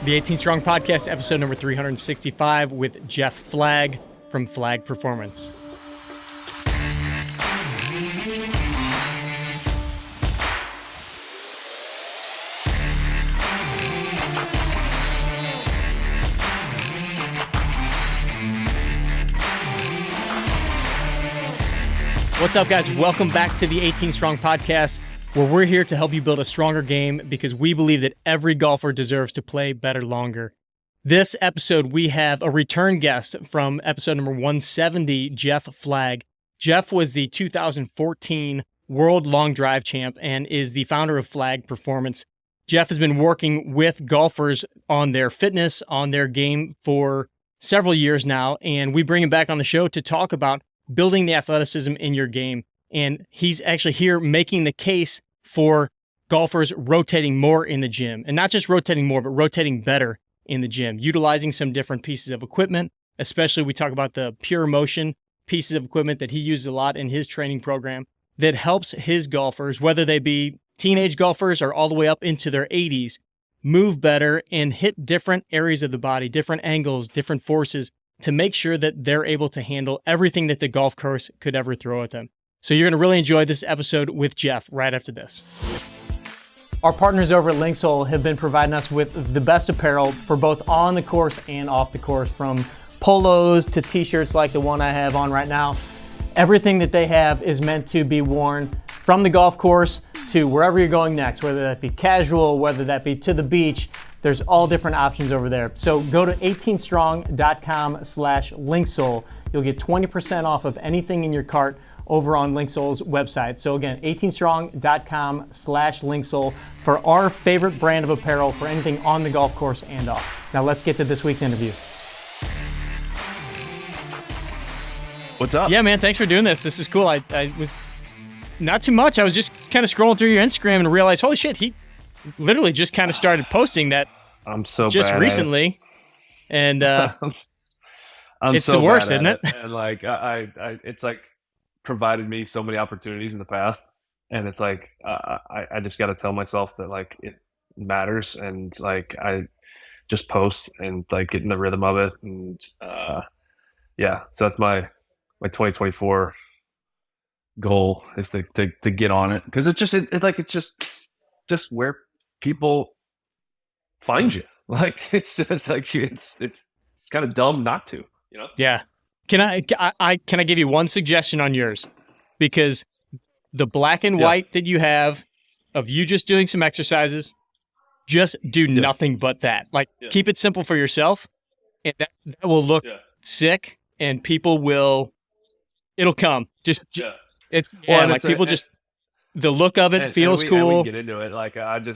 The 18 Strong Podcast, episode number 365 with Jeff Flagg from Flagg Performance. What's up, guys? Welcome back to the 18 Strong Podcast, where we're here to help you build a stronger game because we believe that every golfer deserves to play better longer. This episode, we have a return guest from episode number 170, Jeff Flagg. Jeff was the 2014 World Long Drive Champ and is the founder of Flagg Performance. Jeff has been working with golfers on their fitness, on their game for several years now, and we bring him back on the show to talk about building the athleticism in your game. And he's actually here making the case for golfers rotating more in the gym, and not just rotating more, but rotating better in the gym, utilizing some different pieces of equipment. Especially we talk about the pure motion pieces of equipment that he uses a lot in his training program that helps his golfers, whether they be teenage golfers or all the way up into their 80s, move better and hit different areas of the body, different angles, different forces to make sure that they're able to handle everything that the golf course could ever throw at them. So you're going to really enjoy this episode with Jeff right after this. Our partners over at Linksole have been providing us with the best apparel for both on the course and off the course, from polos to t-shirts like the one I have on right now. Everything that they have is meant to be worn from the golf course to wherever you're going next, whether that be casual, whether that be to the beach. There's all different options over there. So go to 18strong.com/Linksole. You'll get 20% off of anything in your cart over on Linksole's website. So again, 18strong.com/Linksole for our favorite brand of apparel for anything on the golf course and off. Now let's get to this week's interview. What's up? Yeah, man, thanks for doing this. This is cool. I was not too much. I was just kind of scrolling through your Instagram and realized, holy shit, he literally just kind of started posting that. I'm so just bad recently, and I'm it's so the worst, bad isn't at it? And like I it's like provided me so many opportunities in the past, and it's like I just got to tell myself that like it matters, and like I just post and like get in the rhythm of it, and yeah. So that's my 2024 goal is to get on it, because it's just where people find you. Like it's just like it's kind of dumb not to, you know? Yeah. Can I give you one suggestion on yours? Because the black and white that you have of you just doing some exercises, just do nothing but that. Like keep it simple for yourself, and that will look sick, and people will, it'll come. It's people just, the look of it feels cool. And we can get into it. Like I've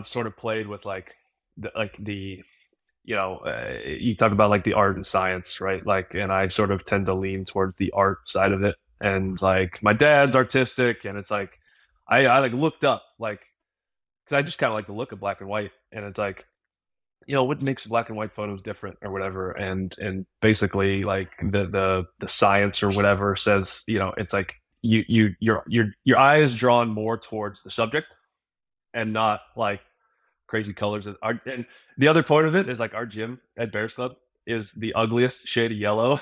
sort of played with you talk about like the art and science, right? Like, and I sort of tend to lean towards the art side of it. And like my dad's artistic, and it's like, I like looked up, like, cause I just kind of like the look of black and white, and it's like, what makes black and white photos different or whatever. And basically like the science or whatever says, it's like your eye is drawn more towards the subject and not like crazy colors. And the other part of it is like our gym at Bears Club is the ugliest shade of yellow.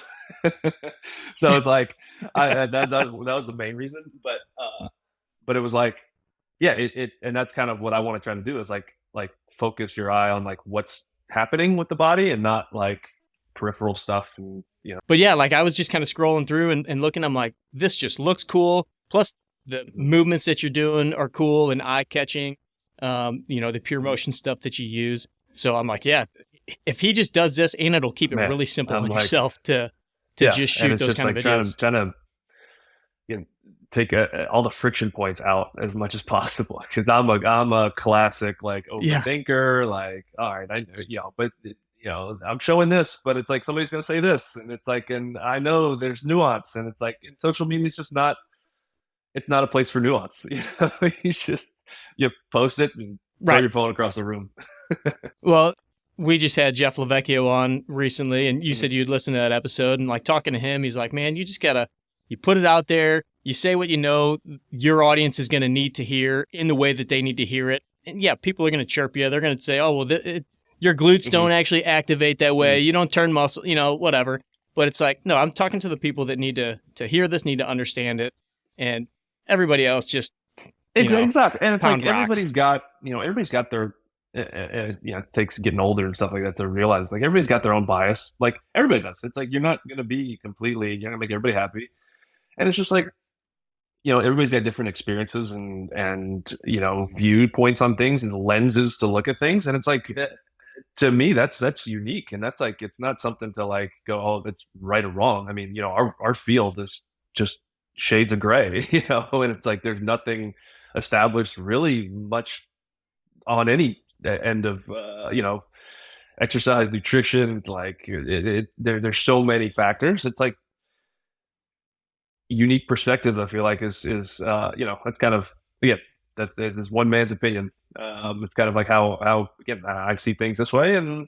So it's like that was the main reason, but it was like, and that's kind of what I want to try to do is like focus your eye on like what's happening with the body and not like peripheral stuff. And but yeah, like I was just kind of scrolling through and looking, I'm like, this just looks cool, plus the movements that you're doing are cool and eye-catching. The pure motion stuff that you use. So I'm like, yeah, if he just does this, and it'll keep it really simple on yourself to just shoot those kind of videos. Trying to take all the friction points out as much as possible, because I'm a classic like overthinker. Like, all right, I but I'm showing this, but it's like somebody's gonna say this, and it's like, and I know there's nuance, and it's like, in social media, it's not a place for nuance. You post it and throw your phone across the room. Well, we just had Jeff Lavecchio on recently, and you said you'd listen to that episode, and like talking to him, he's like, man, you just gotta, you put it out there, you say what your audience is going to need to hear in the way that they need to hear it. And yeah, people are going to chirp you. They're going to say, oh, well, your glutes Mhm. don't actually activate that way. Mhm. You don't turn muscle, whatever. But it's like, no, I'm talking to the people that need to hear this, need to understand it, and everybody else just Exactly, and it's like pound rocks. everybody's got their it takes getting older and stuff like that to realize like everybody's got their own bias. Like everybody does. It's like you're not gonna be completely you're gonna make everybody happy, and it's just like everybody's got different experiences and viewpoints on things and lenses to look at things, and it's like to me that's unique, and that's like it's not something to like go, oh, it's right or wrong. I mean, our field is just shades of gray, and it's like there's nothing established really much on any end of exercise, nutrition. Like there's so many factors. It's like unique perspective. I feel like is that's kind of again that's is one man's opinion. It's kind of like how again I see things this way, and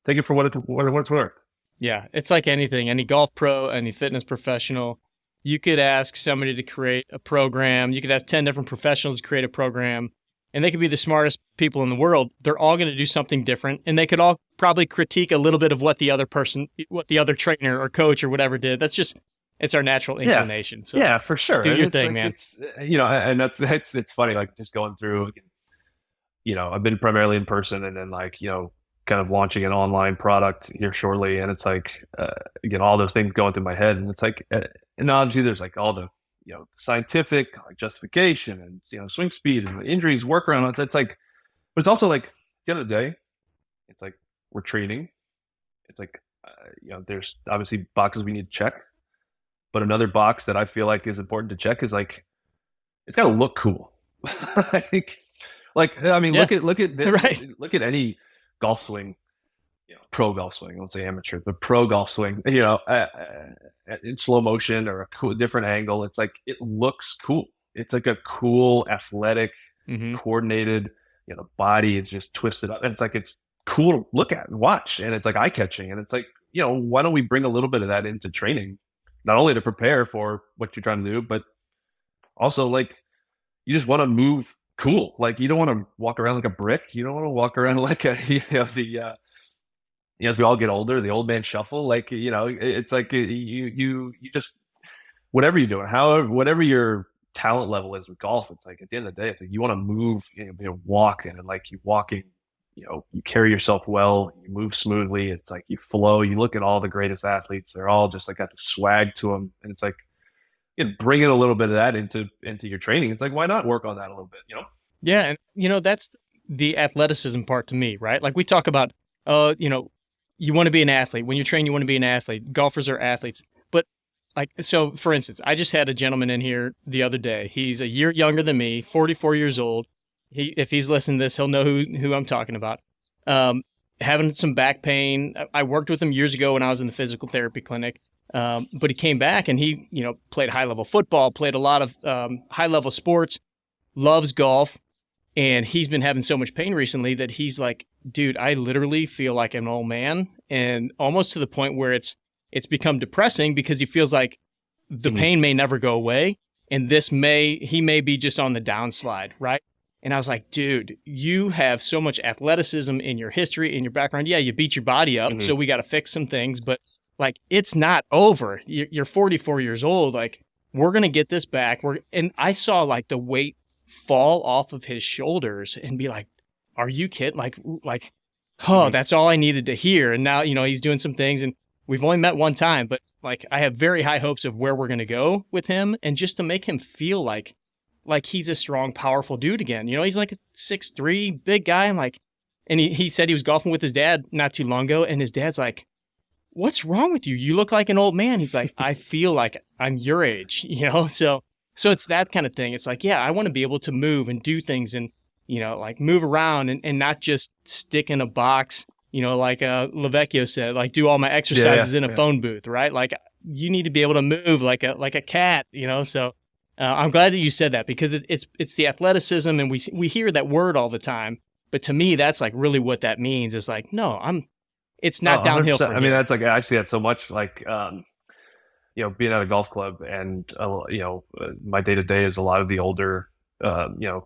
take it for what it's worth. Yeah, it's like anything, any golf pro, any fitness professional. You could ask somebody to create a program. You could ask 10 different professionals to create a program, and they could be the smartest people in the world. They're all going to do something different, and they could all probably critique a little bit of what the other trainer or coach or whatever did. It's our natural Yeah, inclination. So yeah, for sure. do And your it's thing, like man. it's and that's it's funny like just going through. I've been primarily in person, and then like kind of launching an online product here shortly, and it's like again all those things going through my head, and it's like and obviously there's like all the scientific like justification and swing speed and the injuries workaround. It's like, but it's also like at the end of the day, it's like we're training. It's like there's obviously boxes we need to check, but another box that I feel like is important to check is like it's got to look cool. I think like I mean Yeah, right. look at any golf swing, pro golf swing. Let's say amateur, but pro golf swing. In slow motion or a cool different angle. It's like it looks cool. It's like a cool, athletic, Hmm. coordinated. Body is just twisted up, and it's like it's cool to look at and watch, and it's like eye catching, and it's like why don't we bring a little bit of that into training, not only to prepare for what you're trying to do, but also like you just want to move cool. Like you don't want to walk around like a brick. You don't want to walk around like a the as we all get older, the old man shuffle. Like it's like you just whatever you're doing, however whatever your talent level is with golf. It's like at the end of the day, it's like you want to move, walk, and like you walking. You carry yourself well, you move smoothly. It's like you flow. You look at all the greatest athletes; they're all just like got the swag to them, and it's like bringing a little bit of that into your training. It's like why not work on that a little bit? Yeah, and that's the athleticism part to me, right? Like we talk about, you want to be an athlete. When you train, you want to be an athlete. Golfers are athletes. But like, so for instance, I just had a gentleman in here the other day. He's a year younger than me, 44 years old. If he's listening to this, he'll know who I'm talking about. Having some back pain. I worked with him years ago when I was in the physical therapy clinic. But he came back and he, played high level football, played a lot of high level sports, loves golf. And he's been having so much pain recently that he's like, dude, I literally feel like an old man, and almost to the point where it's become depressing because he feels like the Mhm. pain may never go away. And he may be just on the downslide. Right. And I was like, dude, you have so much athleticism in your history, in your background. Yeah, you beat your body up. Mhm. So we got to fix some things, but like, it's not over. You're 44 years old. Like, we're going to get this back. And I saw like the weight fall off of his shoulders and be like, are you kidding? Oh, Mhm. that's all I needed to hear. And now, he's doing some things, and we've only met one time, but like, I have very high hopes of where we're going to go with him, and just to make him feel like he's a strong, powerful dude again. He's like a 6'3" big guy. I'm like, and he said he was golfing with his dad not too long ago, and his dad's like, what's wrong with you? You look like an old man. He's like, I feel like I'm your age, So it's that kind of thing. It's like, yeah, I want to be able to move and do things and, like move around and not just stick in a box, like Lavecchio said, like do all my exercises in a phone booth, right? Like you need to be able to move like a cat, So I'm glad that you said that, because it's the athleticism, and we hear that word all the time. But to me, that's like really what that means is like, no, it's not Oh, downhill 100%. from I mean, here. that's like I see that so much. Like, being at a golf club, and my day to day is a lot of the older,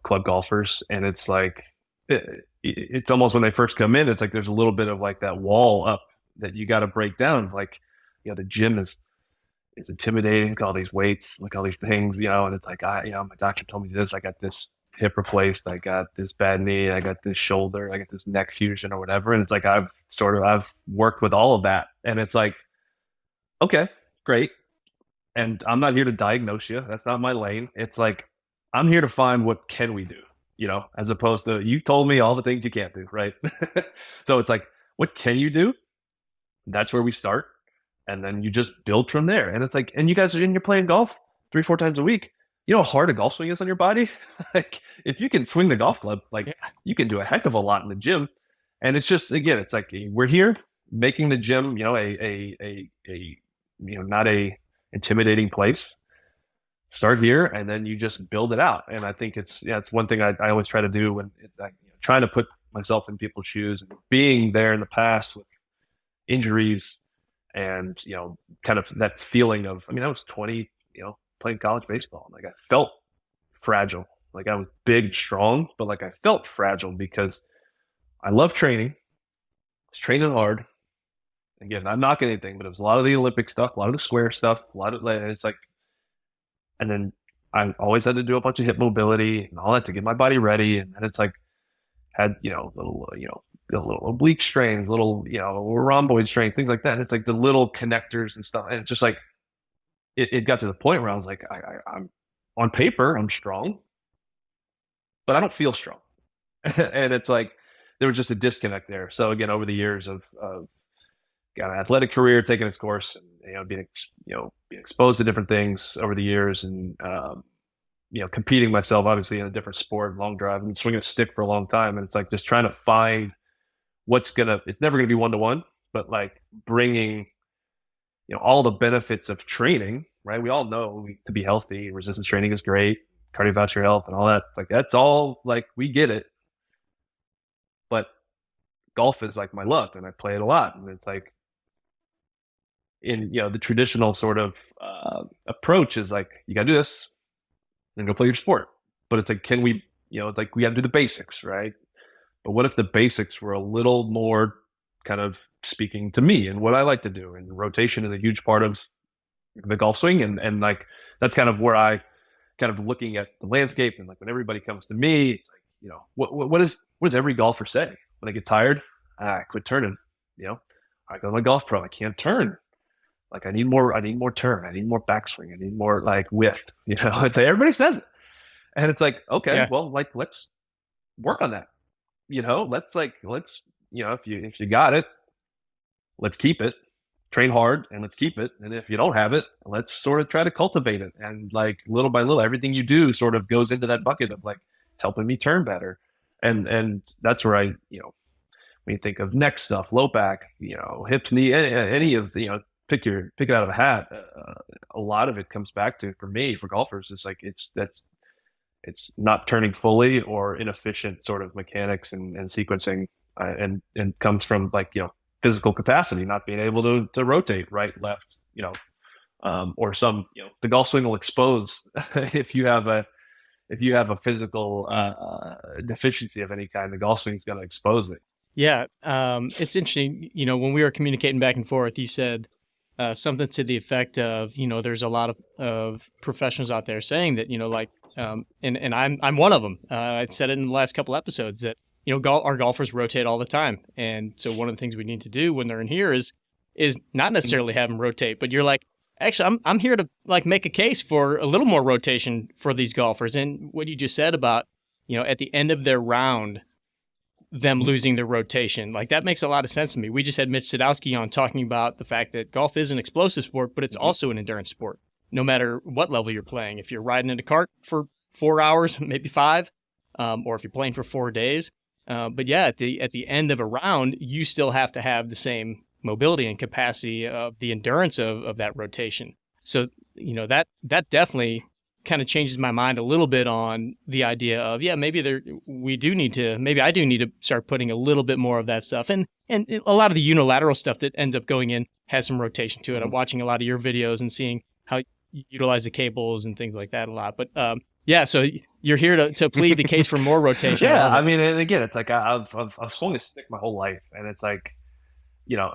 club golfers, and it's like it's almost when they first come in, it's like there's a little bit of like that wall up that you got to break down. Like, the gym is intimidating. Look at all these weights, look at all these things, and it's like, my doctor told me this. I got this hip replaced. I got this bad knee. I got this shoulder. I got this neck fusion or whatever. And it's like, I've worked with all of that. And it's like, okay, great. And I'm not here to diagnose you. That's not my lane. It's like, I'm here to find what can we do, as opposed to you told me all the things you can't do. Right. So it's like, what can you do? That's where we start. And then you just build from there. And it's like, and you guys you're playing golf 3-4 times a week. You know how hard a golf swing is on your body? Like, if you can swing the golf club, like, you can do a heck of a lot in the gym. And it's just, again, it's like, we're here making the gym, a not a intimidating place. Start here, and then you just build it out. And I think it's one thing I always try to do when trying to put myself in people's shoes and being there in the past with injuries and, kind of that feeling of, I was 20, playing college baseball. Like, I felt fragile. Like, I was big, strong, but like I felt fragile because I love training. I was training hard. Again, not knocking anything, but it was a lot of the Olympic stuff, a lot of the square stuff, a lot of, it's like, and then I always had to do a bunch of hip mobility and all that to get my body ready. And then it's like, had, little oblique strains, little rhomboid strains, things like that. And it's like the little connectors and stuff. And it's just like, it got to the point where I was like, I'm on paper, I'm strong, but I don't feel strong. And it's like, there was just a disconnect there. So again, over the years of got an athletic career, taking its course, and, being exposed to different things over the years, and competing myself obviously in a different sport, long drive, and swinging a stick for a long time. And it's like just trying to find it's never going to be one-to-one, but like bringing, all the benefits of training, right? We all know to be healthy, resistance training is great, cardiovascular health and all that. Like, that's all, like, we get it. But golf is like my love, and I play it a lot. And it's like, in, the traditional sort of approach is like, you got to do this, then go play your sport. But it's like, can we, it's like, we got to do the basics, right? But what if the basics were a little more kind of speaking to me and what I like to do? And rotation is a huge part of the golf swing. And like, that's kind of where I kind of looking at the landscape. And like, when everybody comes to me, it's like, what does every golfer say when they get tired? I quit turning, I go to my golf pro. I can't turn. Like, I need more turn. I need more backswing. I need more like width, It's like, everybody says it. And it's like, okay, well, like, let's work on that. Let's if you got it, let's keep it, train hard, and let's keep it. And if you don't have it, let's sort of try to cultivate it. And like, little by little, everything you do sort of goes into that bucket of like, it's helping me turn better. And that's where I, when you think of neck stuff, low back, hip, knee, any of the, pick it out of a hat. A lot of it comes back to, for me, for golfers, it's like, it's not turning fully or inefficient sort of mechanics and sequencing, and comes from like, physical capacity, not being able to rotate right, left, or some, the golf swing will expose if you have a physical deficiency of any kind, the golf swing is going to expose it. Yeah. It's interesting, when we were communicating back and forth, you said something to the effect of, there's a lot of professionals out there saying that, like, and I'm one of them. I said it in the last couple episodes that, our golfers rotate all the time. And so one of the things we need to do when they're in here is not necessarily have them rotate, but you're like, actually, I'm here to like make a case for a little more rotation for these golfers. And what you just said about, at the end of their round, them losing their rotation, like, that makes a lot of sense to me. We just had Mitch Sadowski on talking about the fact that golf is an explosive sport, but it's also an endurance sport, no matter what level you're playing. If you're riding in a cart for 4 hours, maybe 5, or if you're playing for 4 days. But yeah, at the end of a round, you still have to have the same mobility and capacity of the endurance of that rotation. So, that definitely kind of changes my mind a little bit on the idea of, maybe I do need to start putting a little bit more of that stuff. And a lot of the unilateral stuff that ends up going in has some rotation to it. I'm watching a lot of your videos and seeing how you utilize the cables and things like that a lot. But so You're here to plead the case for more rotation. Yeah, I mean, and again, it's like I've swung a stick my whole life, and it's like, you know,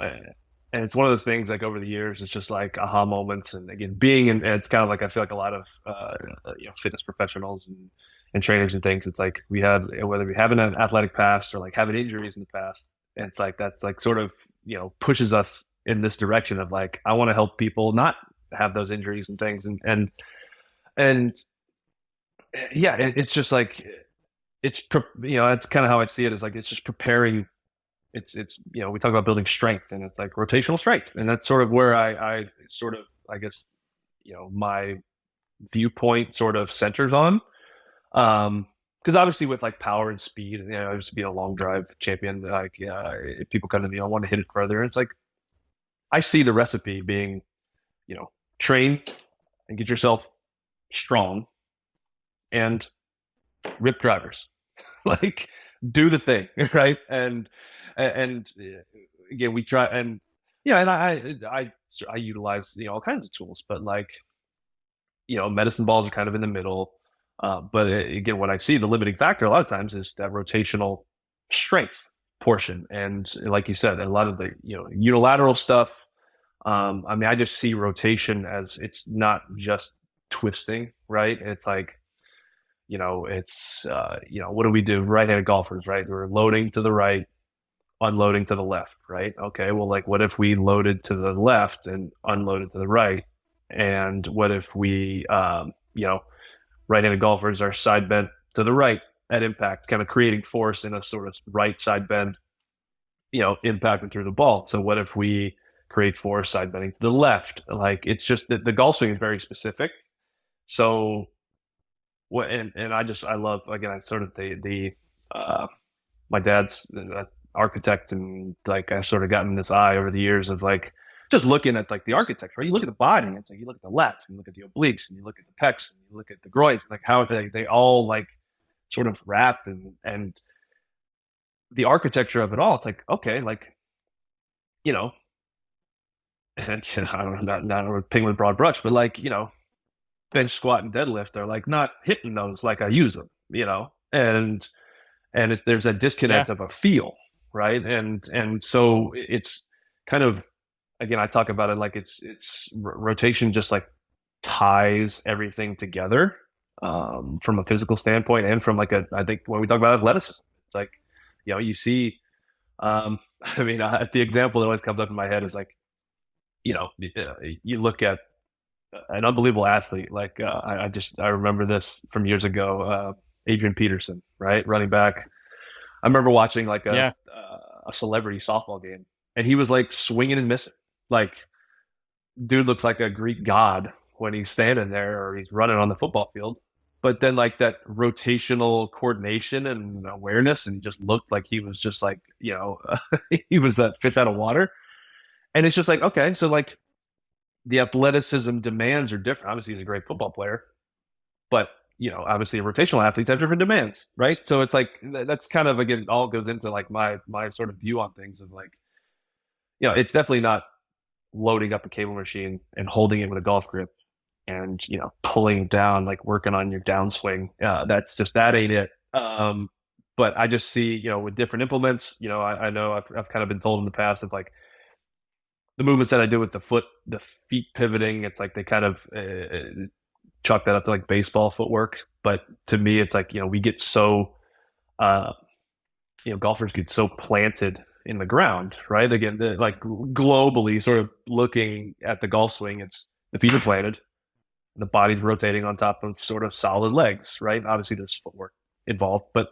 and it's one of those things like over the years, it's just like aha moments, and again, being and it's kind of like I feel like a lot of fitness professionals and trainers and things. It's like we have whether we have an athletic past or like having injuries in the past, and it's like that's like sort of pushes us in this direction of like I want to help people not have those injuries and things, and yeah, it's just like it's it's kind of how I see it is like it's just preparing. It's we talk about building strength, and it's like rotational strength, and that's sort of where I sort of I guess my viewpoint sort of centers on, because obviously with like power and speed, I used to be a long drive champion. Like if people come to me, I want to hit it further. It's like I see the recipe being, train and get yourself strong and rip drivers, like do the thing, right? And again, we try and and I utilize all kinds of tools, but like medicine balls are kind of in the middle. But again, what I see the limiting factor a lot of times is that rotational strength portion, and like you said, a lot of the unilateral stuff. I mean, I just see rotation as it's not just twisting, right? It's like it's what do we do? Right-handed golfers, right? We're loading to the right, unloading to the left, right? Okay, well, like what if we loaded to the left and unloaded to the right? And what if we right-handed golfers are side bend to the right at impact, kind of creating force in a sort of right side bend, impacting through the ball. So what if we create force side bending to the left? Like it's just that the golf swing is very specific. So what, and I love, again, I sort of the my dad's architect, and like I've sort of gotten this eye over the years of like just looking at like the architecture. Right? You look at the body, and it's like you look at the lats, and you look at the obliques, and you look at the pecs, and you look at the groins, and like how they all like sort of wrap and the architecture of it all. It's like okay, like and I don't know, not picking with broad brush, but like bench squat and deadlift are like not hitting those like I use them, and there's a disconnect of a feel, right? And so it's kind of, again, I talk about it like it's rotation just like ties everything together, from a physical standpoint and from like I think when we talk about athleticism, it's like you see, I mean, the example that always comes up in my head is like you look at an unbelievable athlete. Like I remember this from years ago. Adrian Peterson, right, running back. I remember watching like a celebrity softball game, and he was like swinging and missing. Like, dude looks like a Greek god when he's standing there or he's running on the football field. But then like that rotational coordination and awareness, and he just looked like he was just like he was that fish out of water. And it's just like okay, so like the athleticism demands are different. Obviously, he's a great football player, but obviously, rotational athletes have different demands, right? So it's like that's kind of again all goes into like my sort of view on things of like, it's definitely not loading up a cable machine and holding it with a golf grip and pulling down, like working on your downswing. That ain't it. But I just see with different implements. I know I've kind of been told in the past of like the movements that I do with the feet pivoting. It's like they kind of chalk that up to like baseball footwork, but to me it's like we get so golfers get so planted in the ground, right? Again, like globally sort of looking at the golf swing, it's the feet are planted, the body's rotating on top of sort of solid legs, right? Obviously there's footwork involved, but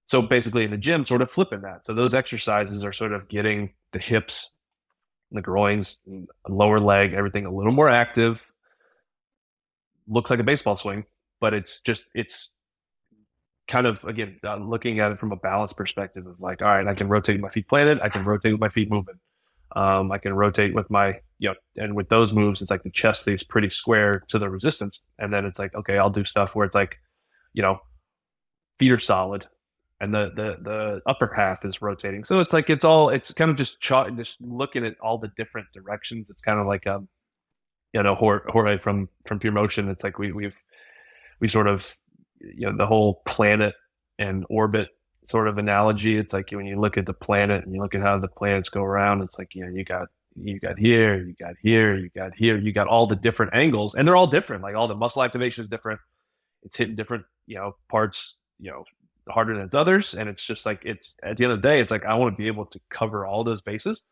so basically in the gym sort of flipping that. So those exercises are sort of getting the hips, the groins, lower leg, everything a little more active. Looks like a baseball swing, but it's kind of, again, looking at it from a balance perspective of like, all right, I can rotate with my feet planted, I can rotate with my feet moving. I can rotate with my, and with those moves, it's like the chest stays pretty square to the resistance. And then it's like, okay, I'll do stuff where it's like, feet are solid and the upper half is rotating. So it's like, it's kind of just looking at all the different directions. It's kind of like, Jorge from Pure Motion. It's like we sort of the whole planet and orbit sort of analogy. It's like when you look at the planet and you look at how the planets go around, it's like, you got here, you got here, you got here, you got all the different angles, and they're all different. Like all the muscle activation is different. It's hitting different, parts, harder than others. And it's just like, it's at the end of the day, it's like, I want to be able to cover all those bases,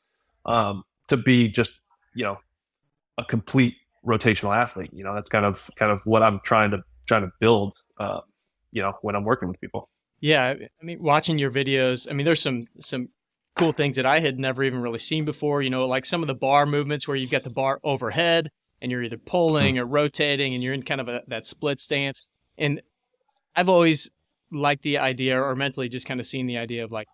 to be just, a complete rotational athlete. That's kind of what I'm trying to build, when I'm working with people. Yeah, I mean, watching your videos, I mean, there's some cool things that I had never even really seen before. Like some of the bar movements where you've got the bar overhead and you're either pulling or rotating, and you're in kind of that split stance. And I've always liked the idea, or mentally just kind of seen the idea of like,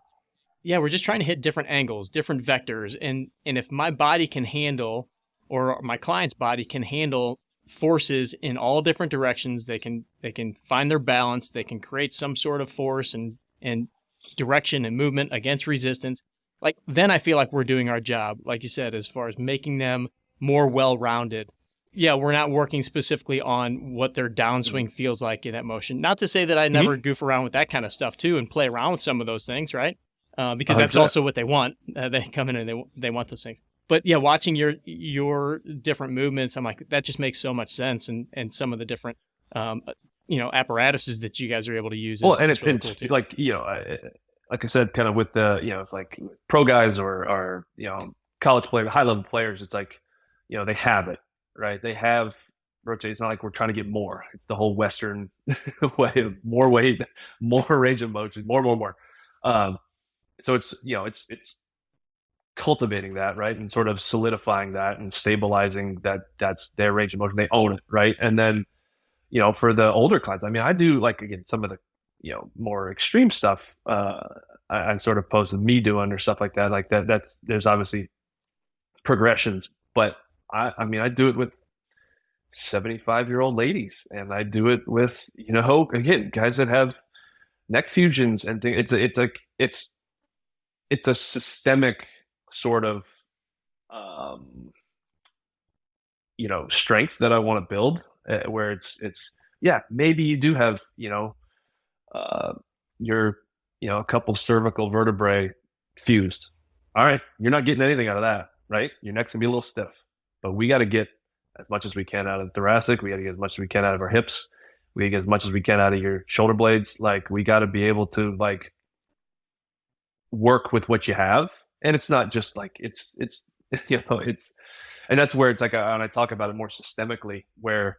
yeah, we're just trying to hit different angles, different vectors, and if my body can handle, or my client's body can handle forces in all different directions, they can find their balance, they can create some sort of force and direction and movement against resistance. Like then I feel like we're doing our job, like you said, as far as making them more well-rounded. Yeah, we're not working specifically on what their downswing feels like in that motion. Not to say that I never goof around with that kind of stuff too and play around with some of those things, right? Because that's 100%. also what they want. They come in and they want those things. But yeah, watching your different movements, I'm like, that just makes so much sense. And some of the different, apparatuses that you guys are able to use. Well, and is really cool it's too. like, like I said, kind of with the, like pro guys or college players, high level players, it's like, they have it, right? They have rotate. It's not like we're trying to get more. It's the whole Western way of more weight, more range of motion, more. So it's, it's cultivating that, right, and sort of solidifying that and stabilizing that's their range of motion. They own it, right? And then, for the older clients, I mean, I do like, again, some of the, more extreme stuff, I sort of posted me doing or stuff like that. Like that's there's obviously progressions, but I mean, I do it with 75-year-old ladies, and I do it with, again, guys that have neck fusions and things. It's a systemic sort of, strength that I want to build, where it's yeah, maybe you do have, your, a couple cervical vertebrae fused. All right, you're not getting anything out of that, right? Your neck's gonna be a little stiff, but we got to get as much as we can out of the thoracic. We got to get as much as we can out of our hips. We got to get as much as we can out of your shoulder blades. Like we got to be able to like work with what you have. And it's not just like it's it's, and that's where it's like, and I talk about it more systemically, where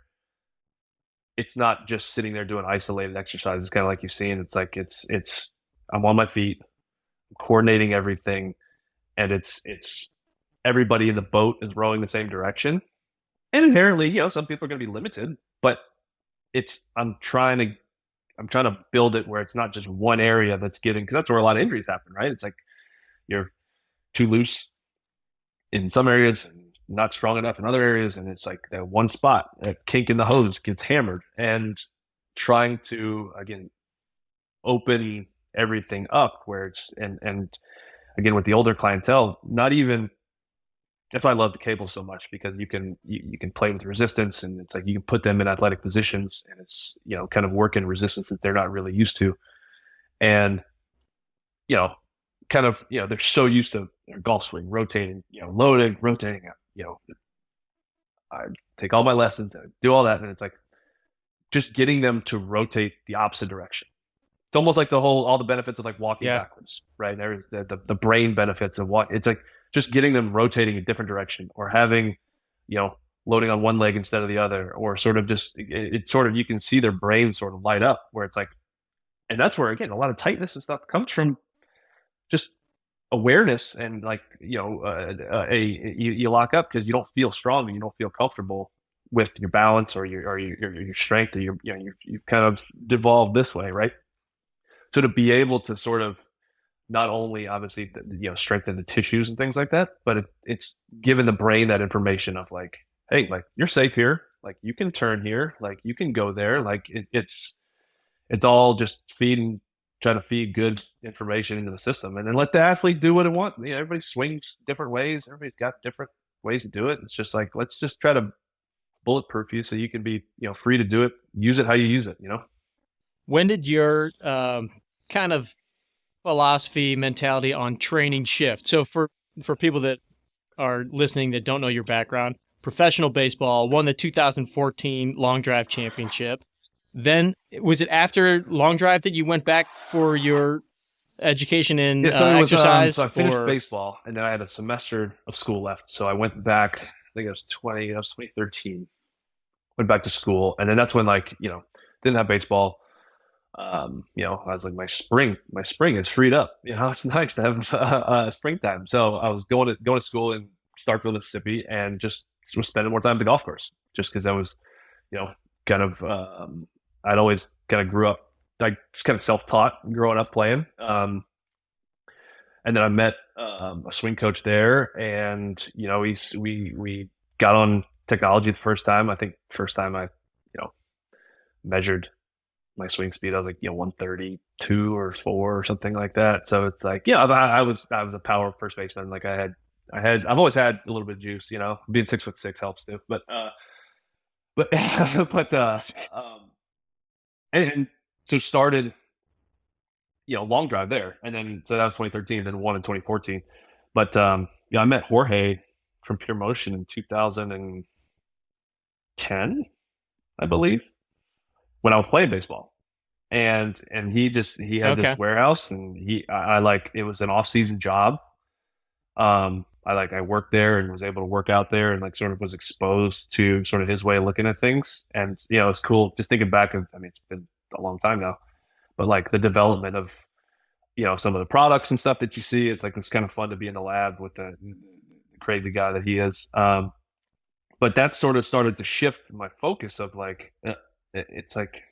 it's not just sitting there doing isolated exercises. It's kind of like you've seen. It's like it's I'm on my feet, coordinating everything, and it's everybody in the boat is rowing the same direction. And inherently, some people are going to be limited, but I'm trying to build it where it's not just one area that's getting, because that's where a lot of injuries happen, right? It's like you're too loose in some areas and not strong enough in other areas, and it's like that one spot, that kink in the hose gets hammered. And trying to, again, open everything up where it's, and again, with the older clientele, not even, that's why I love the cable so much, because you can play with resistance, and it's like you can put them in athletic positions, and it's, kind of work in resistance that they're not really used to. And kind of, they're so used to their golf swing rotating, loading, rotating, I take all my lessons and do all that, and it's like just getting them to rotate the opposite direction. It's almost like all the benefits of like walking backwards, right? There's the brain benefits of what it's like, just getting them rotating a different direction, or having, loading on one leg instead of the other, or sort of just, it's sort of, you can see their brain sort of light up, where it's like, and that's where, again, a lot of tightness and stuff comes from just awareness. And like, you lock up because you don't feel strong and you don't feel comfortable with your balance or your strength, or you've kind of devolved this way, right? So to be able to sort of not only obviously strengthen the tissues and things like that, but it's given the brain that information of like, hey, like you're safe here, like you can turn here, like you can go there, like it's all just trying to feed good information into the system, and then let the athlete do what it wants. Everybody swings different ways, everybody's got different ways to do it. It's just like, let's just try to bulletproof you so you can be free to do it, use it how you use it. when did your kind of philosophy, mentality on training shift? So for people that are listening that don't know your background, professional baseball, won the 2014 long drive championship. Then was it after long drive that you went back for your education in Yeah, so it was so exercise? I finished Or baseball and then I had a semester of school left. So I went back, I think that was 2013. Went back to school and then that's when didn't have baseball. I was like my spring is freed up. It's nice to have springtime. So I was going to school in Starkville, Mississippi, and just was spending more time at the golf course, just because I was, you know, kind of I'd always kind of grew up like just kind of self-taught growing up playing. And then I met a swing coach there, and we got on technology the first time. I think first time I measured my swing speed. I was like 132 or 4 or something like that. So it's like I was a power first baseman. Like I've always had a little bit of juice. Being 6'6" helps too. But and so started long drive there, and then so that was 2013, then won in 2014. But I met Jorge from Pure Motion in 2010, I believe, when I was playing baseball, and he had okay, this warehouse, and I like it was an off season job. I worked there and was able to work out there and like sort of was exposed to sort of his way of looking at things, and it's cool just thinking back of. I mean, it's been a long time now, but like the development of some of the products and stuff that you see. It's like it's kind of fun to be in the lab with the crazy guy that he is. But that sort of started to shift my focus of like it's like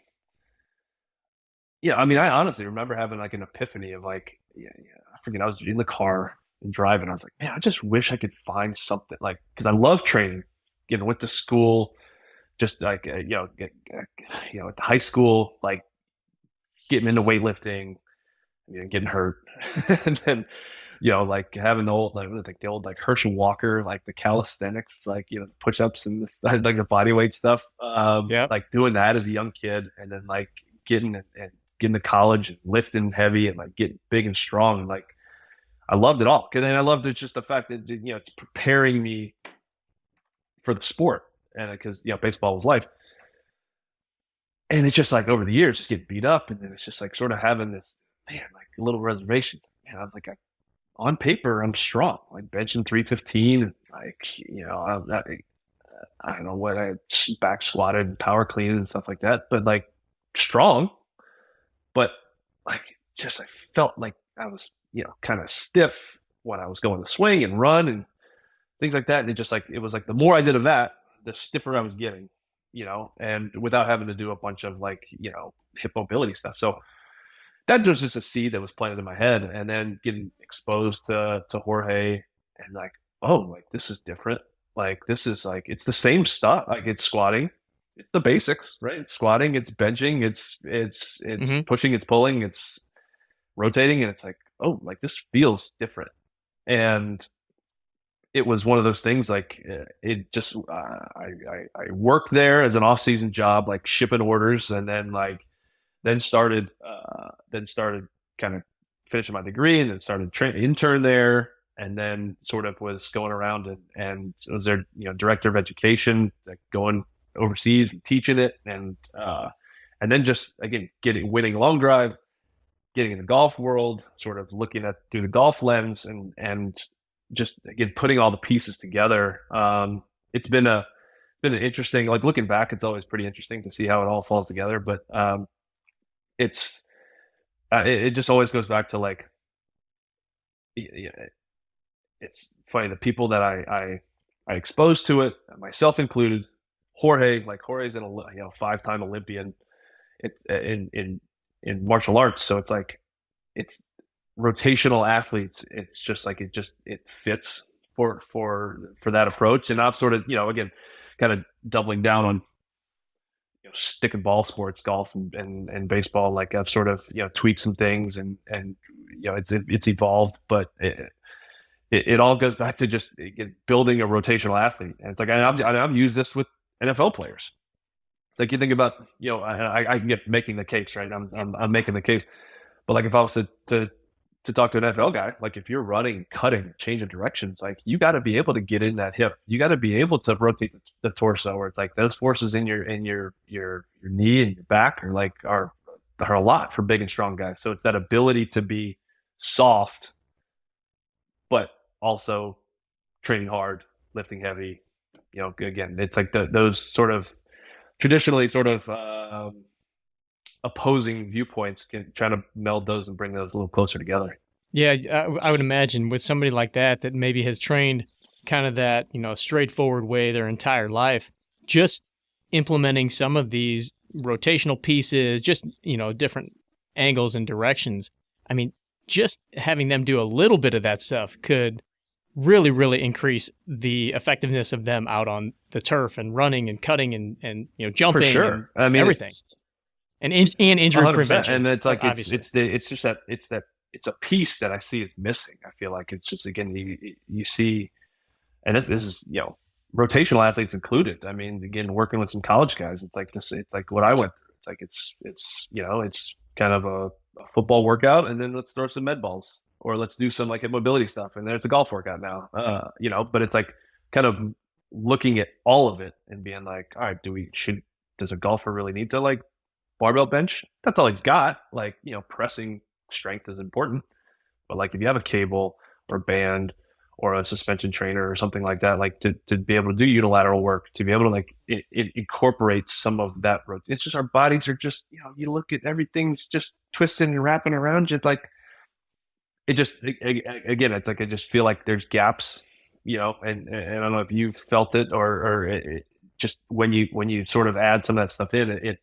I mean, I honestly remember having like an epiphany of like I was in the car and driving. I was like, man, I just wish I could find something like because I love training. Went to school, just like at high school, like getting into weightlifting, getting hurt, and then like having the old like Herschel Walker, like the calisthenics, like push ups and this, like the body weight stuff. yeah, Like doing that as a young kid, and then like getting to college and lifting heavy and like getting big and strong, and like I loved it all. And then I loved it just the fact that it's preparing me for the sport, and because baseball was life. And it's just like over the years, just get beat up, and then it's just like sort of having this like little reservations. I'm like, on paper, I'm strong, like benching 315, like I don't know what I back squatted, and power clean, and stuff like that, but like strong, but like just I felt like I was kind of stiff when I was going to swing and run and things like that. And it was like the more I did of that, the stiffer I was getting, and without having to do a bunch of like hip mobility stuff. So that was just a seed that was planted in my head, and then getting exposed to Jorge and like, oh, like this is different. Like this is like it's the same stuff. Like it's squatting, it's the basics, right? It's squatting, it's benching, it's mm-hmm. pushing, it's pulling, it's rotating, and it's like, oh, like this feels different. And it was one of those things like it just I worked there as an off-season job, like shipping orders, and then started kind of finishing my degree, and then started intern there, and then sort of was going around and was their director of education, like going overseas and teaching it, and then just again winning long drive, getting in the golf world, sort of looking at through the golf lens, and just again putting all the pieces together. It's been an interesting, like looking back, it's always pretty interesting to see how it all falls together, but it's it just always goes back to like it's funny the people that I exposed to it, myself included. Jorge's an 5-time Olympian in martial arts, so it's like it's rotational athletes. It's just like it fits for that approach, and I've sort of again kind of doubling down on stick and ball sports, golf and baseball. Like I've sort of tweaked some things, and it's evolved, but it all goes back to just building a rotational athlete. And it's like I've used this with NFL players. Like you think about, I can get making the case, right? I'm making the case, but like if I was to talk to an NFL guy, like if you're running, cutting, changing directions, like you got to be able to get in that hip. You got to be able to rotate the torso, where it's like those forces in your knee and your back are a lot for big and strong guys. So it's that ability to be soft, but also training hard, lifting heavy. Again, it's like those sort of traditionally sort of opposing viewpoints can try to meld those and bring those a little closer together. Yeah, I would imagine with somebody like that maybe has trained kind of that, straightforward way their entire life, just implementing some of these rotational pieces, just, different angles and directions. I mean, just having them do a little bit of that stuff could really, really increase the effectiveness of them out on the turf and running and cutting and jumping. For sure. And everything. And injury 100%. Prevention. And it's like it's a piece that I see is missing. I feel like it's just, again, you see, and this is, rotational athletes included. I mean, again, working with some college guys, it's like this, it's like what I went through. It's like, it's kind of a football workout, and then let's throw some med balls, or let's do some like mobility stuff. And then it's a golf workout now, but it's like kind of looking at all of it and being like, all right, does a golfer really need to like barbell bench? That's all he's got. Like, pressing strength is important, but like if you have a cable or band or a suspension trainer or something like that, like to be able to do unilateral work, to be able to like it incorporate some of that. It's just our bodies are just, you look at everything's just twisting and wrapping around you. Like it just, again, it's like I just feel like there's gaps, and I don't know if you've felt it or it just when you sort of add some of that stuff in,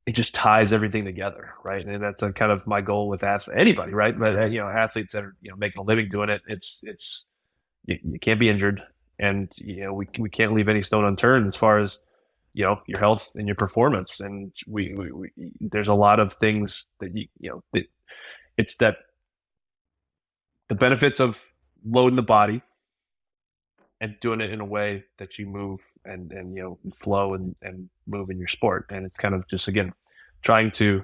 it just ties everything together, right? And that's kind of my goal with anybody, right? But athletes that are making a living doing it, it's you can't be injured, and we can't leave any stone unturned as far as your health and your performance. And we there's a lot of things that it's that the benefits of loading the body and doing it in a way that you move and flow and move in your sport. And it's kind of just, again, trying to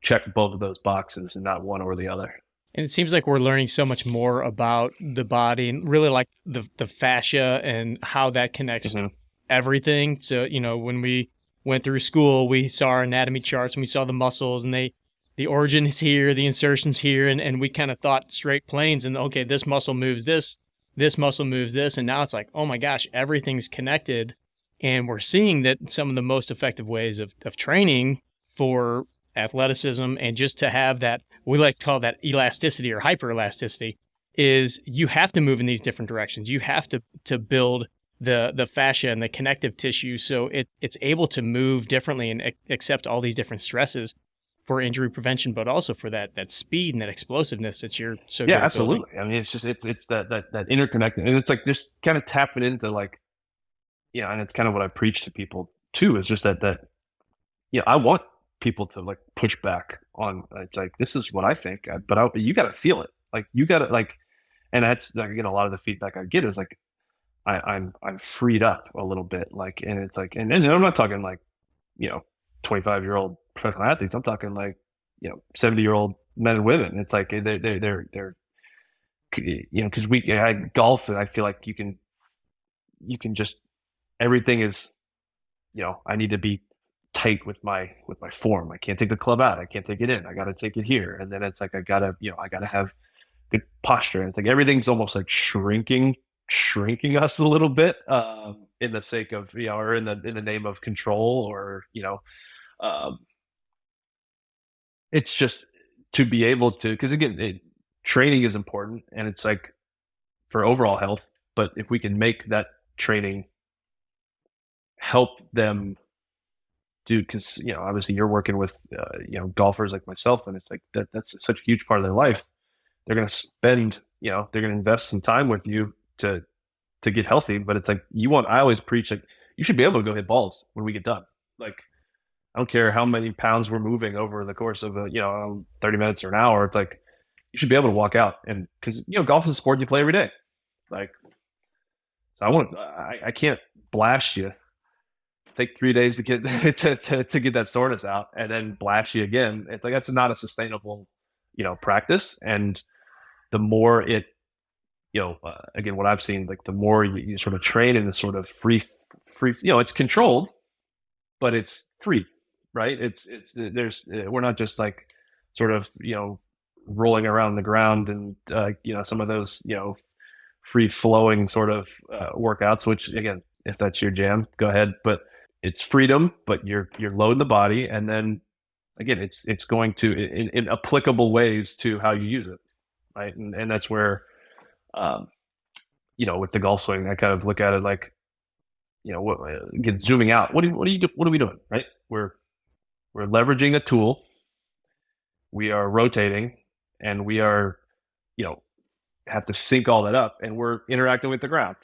check both of those boxes and not one or the other. And it seems like we're learning so much more about the body and really like the fascia and how that connects everything. So, when we went through school, we saw our anatomy charts and we saw the muscles, and the origin is here, the insertion's here. And we kind of thought straight planes, and okay, this muscle moves this muscle moves this. And now it's like, oh my gosh, everything's connected. And we're seeing that some of the most effective ways of training for athleticism and just to have that, we like to call that elasticity or hyperelasticity, is you have to move in these different directions. You have to build the fascia and the connective tissue so it's able to move differently and accept all these different stresses for injury prevention, but also for that speed and that explosiveness that you're so good at absolutely building. I mean, it's just it's that interconnected, and it's like just kind of tapping into like, and it's kind of what I preach to people too, is just that I want people to like push back on, it's like, this is what I think, but you got to feel it, like you got to like, and that's like, a lot of the feedback I get is like I'm freed up a little bit, like, and it's like, and I'm not talking like 25-year-old professional athletes. I'm talking like 70-year-old men and women. It's like they're because I golf, and I feel like you can just, everything is, I need to be tight with my form. I can't take the club out. I can't take it in. I got to take it here. And then it's like I gotta have good posture. And it's like everything's almost like shrinking us a little bit, in the sake of, or in the name of control, or it's just to be able to, because again, training is important, and it's like for overall health. But if we can make that training help them do, because obviously you're working with golfers like myself, and it's like that's such a huge part of their life. They're going to spend, they're going to invest some time with you to get healthy. But it's like, I always preach, like, you should be able to go hit balls when we get done. Like, I don't care how many pounds we're moving over the course of 30 minutes or an hour. It's like, you should be able to walk out, and because golf is a sport you play every day. Like, so I can't blast you take 3 days to get to get that soreness out, and then blast you again. It's like that's not a sustainable, practice. And the more it, again, what I've seen, like the more you sort of train in this sort of free, it's controlled, but it's free, right? We're not just like sort of, rolling around the ground and, some of those, free flowing sort of workouts, which again, if that's your jam, go ahead. But it's freedom, but you're loading the body. And then again, it's going to, in applicable ways to how you use it. Right. And that's where, with the golf swing, I kind of look at it like, again, zooming out, what are we doing? Right. We're leveraging a tool. We are rotating, and we are, have to sync all that up, and we're interacting with the ground.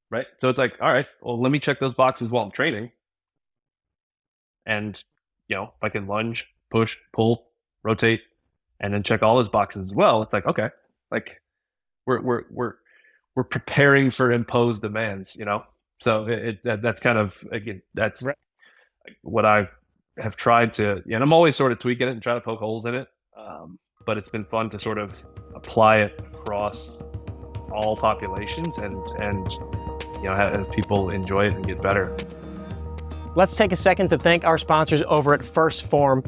Right. So it's like, all right, well, let me check those boxes while I'm training. And, if I can lunge, push, pull, rotate, and then check all those boxes as well, it's like, okay, like we're preparing for imposed demands, So that's kind of, again, that's right. What I have tried to, and I'm always sort of tweaking it and trying to poke holes in it. But it's been fun to sort of apply it across all populations and as people enjoy it and get better. Let's take a second to thank our sponsors over at First Form.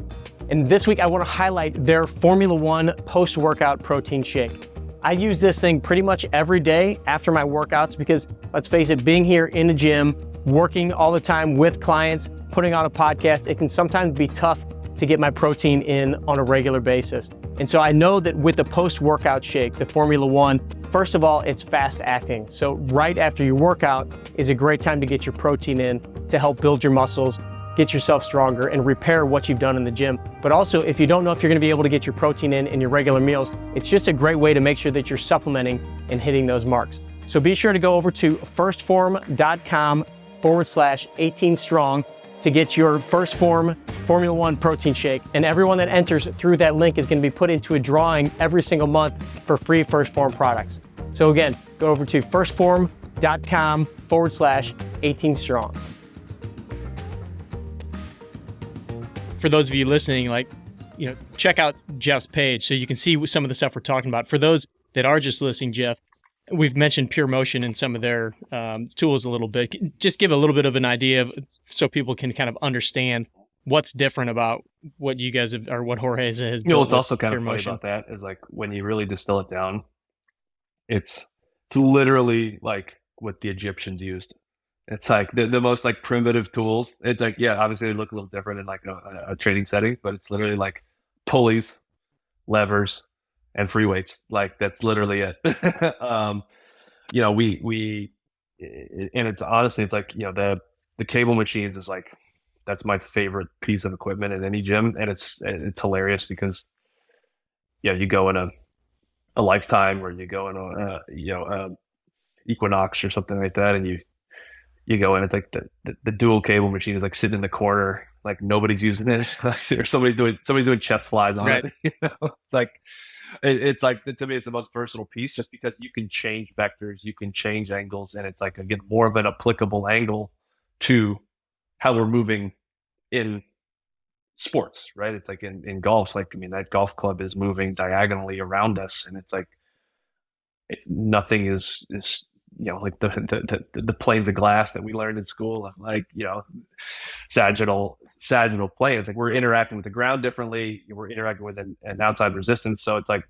And this week I want to highlight their Formula One post-workout protein shake. I use this thing pretty much every day after my workouts because, let's face it, being here in the gym, working all the time with clients, putting on a podcast, it can sometimes be tough to get my protein in on a regular basis. And so I know that with the post-workout shake, the Formula One, first of all, it's fast acting. So right after your workout is a great time to get your protein in to help build your muscles, get yourself stronger, and repair what you've done in the gym. But also, if you don't know if you're gonna be able to get your protein in your regular meals, it's just a great way to make sure that you're supplementing and hitting those marks. So be sure to go over to firstform.com/18strong to get your First Form Formula One protein shake. And everyone that enters through that link is gonna be put into a drawing every single month for free First Form products. So again, go over to firstform.com/18strong. For those of you listening, check out Jeff's page so you can see some of the stuff we're talking about. For those that are just listening, Jeff, we've mentioned Pure Motion and some of their tools a little bit. Just give a little bit of an idea so people can kind of understand what's different about what you guys have, or what Jorge has built. What's also kind of funny about that is like when you really distill it down, it's literally like what the Egyptians used. It's like the most like primitive tools. It's like, yeah, obviously they look a little different in like a training setting, but it's literally like pulleys, levers, and free weights. Like that's literally it. And it's honestly, it's like, the cable machines is like, that's my favorite piece of equipment in any gym. And it's hilarious because, you go in a Lifetime, or you go in a Equinox or something like that, and you go in, it's like the dual cable machine is like sitting in the corner, like nobody's using it, or somebody's doing chest flies on it. It's like, it's like, to me, it's the most versatile piece just because you can change vectors, you can change angles, and it's like, again, more of an applicable angle to how we're moving in sports, right? It's like in golf, like, that golf club is moving diagonally around us, and it's like nothing is like the planes of glass that we learned in school, like, sagittal planes. Like we're interacting with the ground differently. We're interacting with an outside resistance. So it's like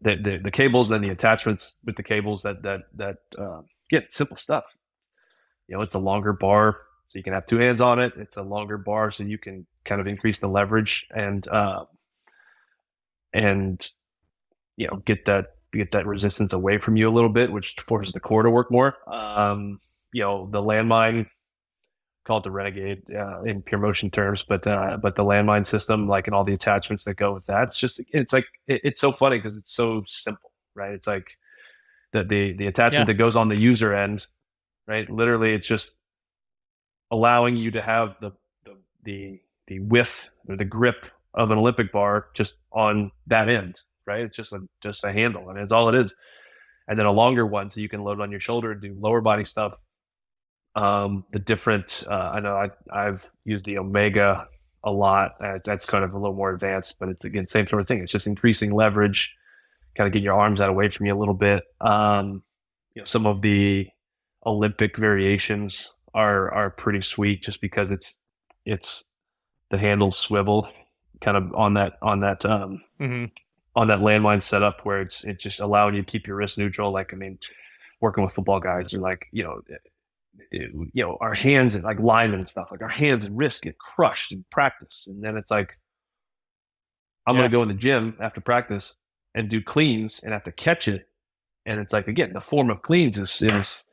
the cables and the attachments with the cables that get simple stuff. It's a longer bar, so you can have two hands on it. It's a longer bar, so you can kind of increase the leverage and get that resistance away from you a little bit, which forces the core to work more. The landmine, called the Renegade in Pure Motion terms, but the landmine system, like, and all the attachments that go with that, it's so funny because it's so simple, right? It's like the attachment that goes on the user end, right? Literally, it's just allowing you to have the width or the grip of an Olympic bar just on that end. Right, it's just a handle, and it's all it is. And then a longer one, so you can load on your shoulder and do lower body stuff. The different, I know I've used the Omega a lot. That's kind of a little more advanced, but it's again, same sort of thing. It's just increasing leverage, kind of get your arms out away from you a little bit. Some of the Olympic variations are pretty sweet just because it's the handles swivel kind of Hmm. on that landmine setup where it's just allowing you to keep your wrist neutral. Like, I mean, working with football guys are like, our hands and like linemen and stuff, like our hands and wrists get crushed in practice. And then it's like, I'm going to go in the gym after practice and do cleans and have to catch it. And it's like, again, the form of cleans is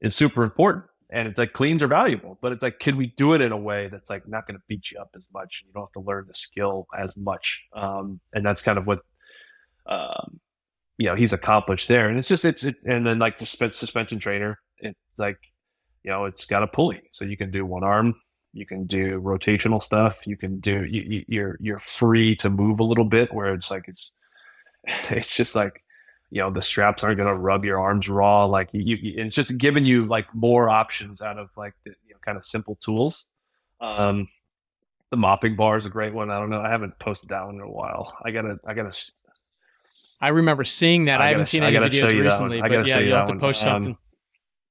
super important. And it's like cleans are valuable, but it's like, could we do it in a way that's like not going to beat you up as much? You don't have to learn the skill as much. And that's kind of what, he's accomplished there. And and then like the suspension trainer, it's like, it's got a pulley. So you can do one arm, you can do rotational stuff. You can do, you're free to move a little bit where it's like, it's just like, the straps aren't going to rub your arms raw. Like it's just giving you like more options out of like the kind of simple tools. The mopping bar is a great one. I don't know. I haven't posted that one in a while. I remember seeing that. I haven't seen any videos recently, but yeah, you'll have to post something.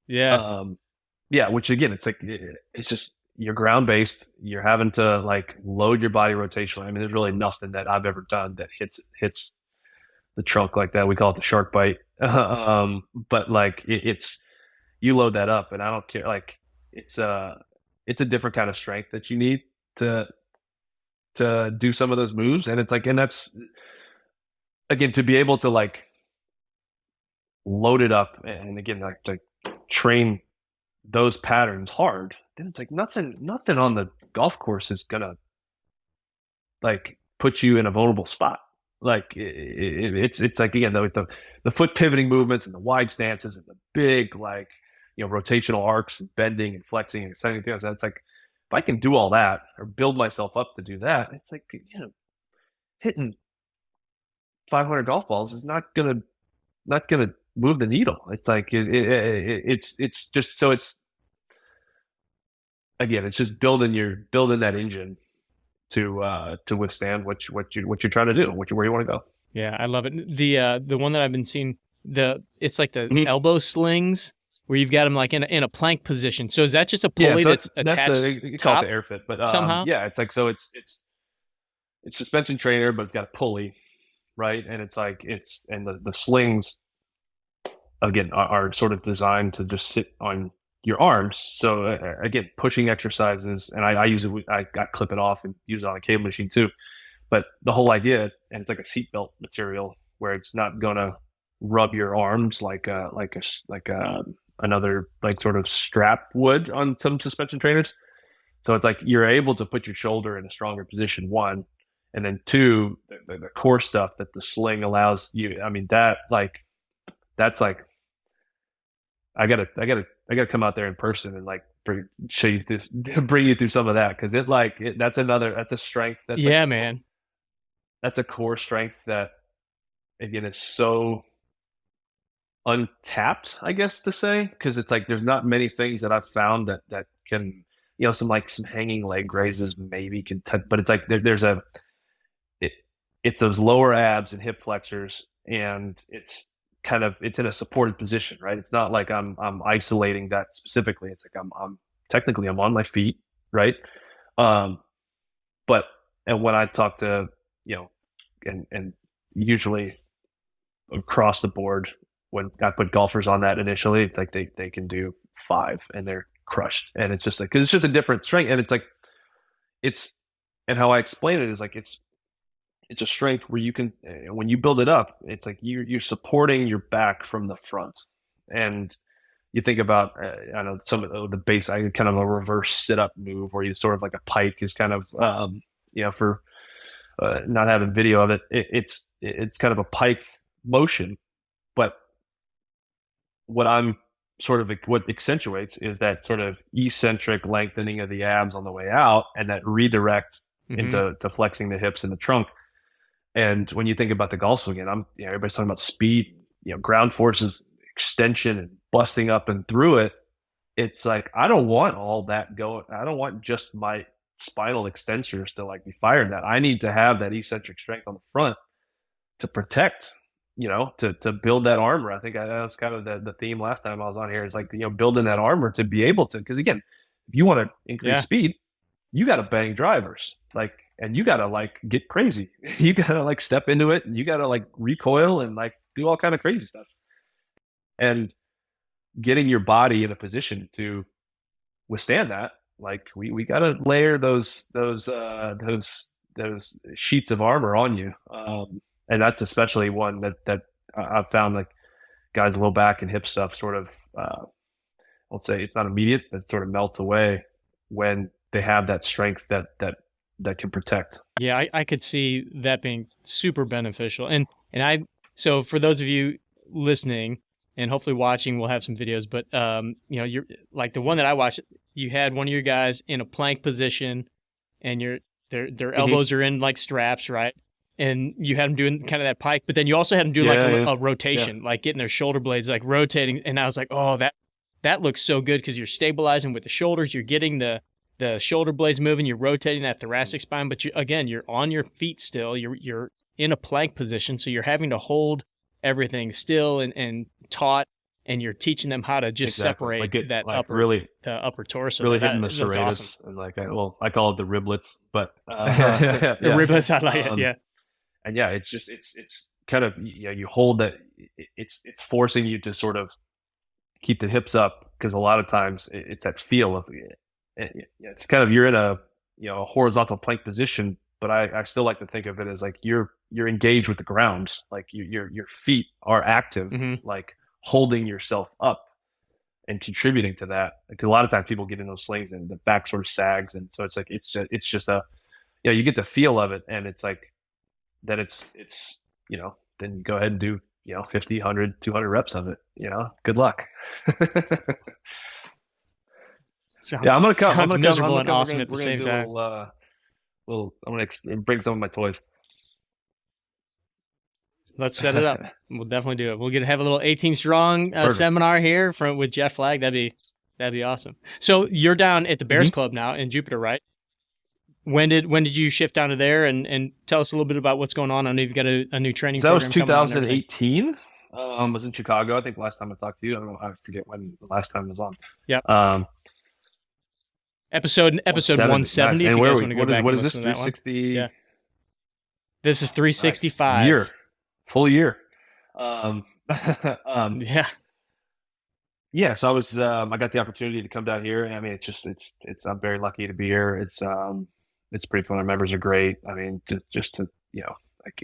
Yeah. Yeah. Which again, it's like, it's just, you're ground based. You're having to like load your body rotationally. I mean, there's really nothing that I've ever done that hits the trunk like that. We call it the shark bite. But like it's, you load that up and I don't care. Like it's a different kind of strength that you need to do some of those moves. And it's like, and that's again, to be able to like load it up and again, like to train those patterns hard, then it's like nothing on the golf course is gonna like put you in a vulnerable spot. Like it's like again the foot pivoting movements and the wide stances and the big like rotational arcs and bending and flexing and extending things. It's like if I can do all that or build myself up to do that, it's like hitting 500 golf balls is not gonna move the needle. It's like it's just so it's again it's just building that engine to withstand what you're trying to do, where you want to go. Yeah, I love it. The one that I've been seeing, it's like the Mhm. elbow slings where you've got them like in a plank position. So is that just a pulley that's attached you call it the air fit, but somehow? yeah, it's like so it's suspension trainer, but it's got a pulley, right? And it's like and the slings again are sort of designed to just sit on your arms. So again, pushing exercises, and I use it. I clip it off and use it on a cable machine too. But the whole idea, and it's like a seatbelt material where it's not gonna rub your arms like another like sort of strap would on some suspension trainers. So it's like you're able to put your shoulder in a stronger position, one, and then two, the core stuff that the sling allows you. I mean that's like I gotta come out there in person and like show you this, bring you through some of that because that's a strength Yeah, man. That's a core strength that again it's so untapped, I guess to say, because it's like there's not many things that I've found that can some hanging leg raises maybe can touch, but it's like it's those lower abs and hip flexors, and it's in a supported position, right? It's not like I'm isolating that specifically. It's like I'm technically I'm on my feet, right? But and when I talk to and usually across the board when I put golfers on that initially, it's like they can do 5 and they're crushed, and it's just like because it's just a different strength, and it's like and how I explain it is like it's a strength where you can when you build it up, it's like you're supporting your back from the front, and you think about I know some of the base I kind of a reverse sit up move where you sort of like a pike is kind of for not having video of it, it's kind of a pike motion, but what accentuates is that sort of eccentric lengthening of the abs on the way out, and that redirect into flexing the hips and the trunk. And when you think about the golf swing, and everybody's talking about speed, ground forces, extension, and busting up and through it. it's like, I don't want all that going. I don't want just my spinal extensors to like be fired that. I need to have that eccentric strength on the front to protect, to build that armor. I think that was kind of the theme last time I was on here. Is like, building that armor to be able to, because again, if you want to increase speed, you got to bang drivers, like, and you got to like get crazy. You got to like step into it, and you got to like recoil and like do all kind of crazy stuff. And getting your body in a position to withstand that, like we got to layer those sheets of armor on you. And that's especially one that I've found, like, guys' low back and hip stuff sort of, let's say it's not immediate, but it sort of melts away when they have that strength that can protect. Yeah, I could see that being super beneficial. So for those of you listening and hopefully watching, we'll have some videos, but you're like the one that I watched, you had one of your guys in a plank position and their elbows are in like straps, right? And you had them doing kind of that pike, but then you also had them doing a rotation, like getting their shoulder blades like rotating. And I was like, oh, that looks so good, because you're stabilizing with the shoulders, you're getting the shoulder blades moving, you're rotating that thoracic spine, but you're on your feet still. You're in a plank position, so you're having to hold everything still and taut, and you're teaching them how to just separate like that like upper torso. Really hitting the serratus, awesome. And like I call it the riblets, but the riblets, I like it. Yeah. And yeah, it's kind of, you hold that, it's forcing you to sort of keep the hips up, because a lot of times it's that feel of it. It's kind of, you're in a horizontal plank position, but I still like to think of it as like you're engaged with the ground, like your feet are active, mm-hmm. like holding yourself up and contributing to that. Because a lot of times people get in those slings and the back sort of sags, and so it's like it's just you get the feel of it, and it's like that it's then you go ahead and do 50, 100, 200 reps of it. Good luck. I'm gonna come. Sounds miserable and awesome at the same time. I'm gonna bring some of my toys. Let's set it up. We'll definitely do it. We'll have a little 18 strong seminar here with Jeff Flagg. That'd be awesome. So you're down at the Bears mm-hmm. Club now in Jupiter, right? When did you shift down to there, and tell us a little bit about what's going on? I know you've got a new training program. That was 2018. Was in Chicago, I think, last time I talked to you. I forget when the last time I was on. Yeah. Episode 170. And if you where guys want to go back. What is this? 360. Yeah. This is 365. Nice. Full year. Yeah. Yeah. So I was. I got the opportunity to come down here. I mean, it's. I'm very lucky to be here. It's pretty fun. Our members are great. I mean, just to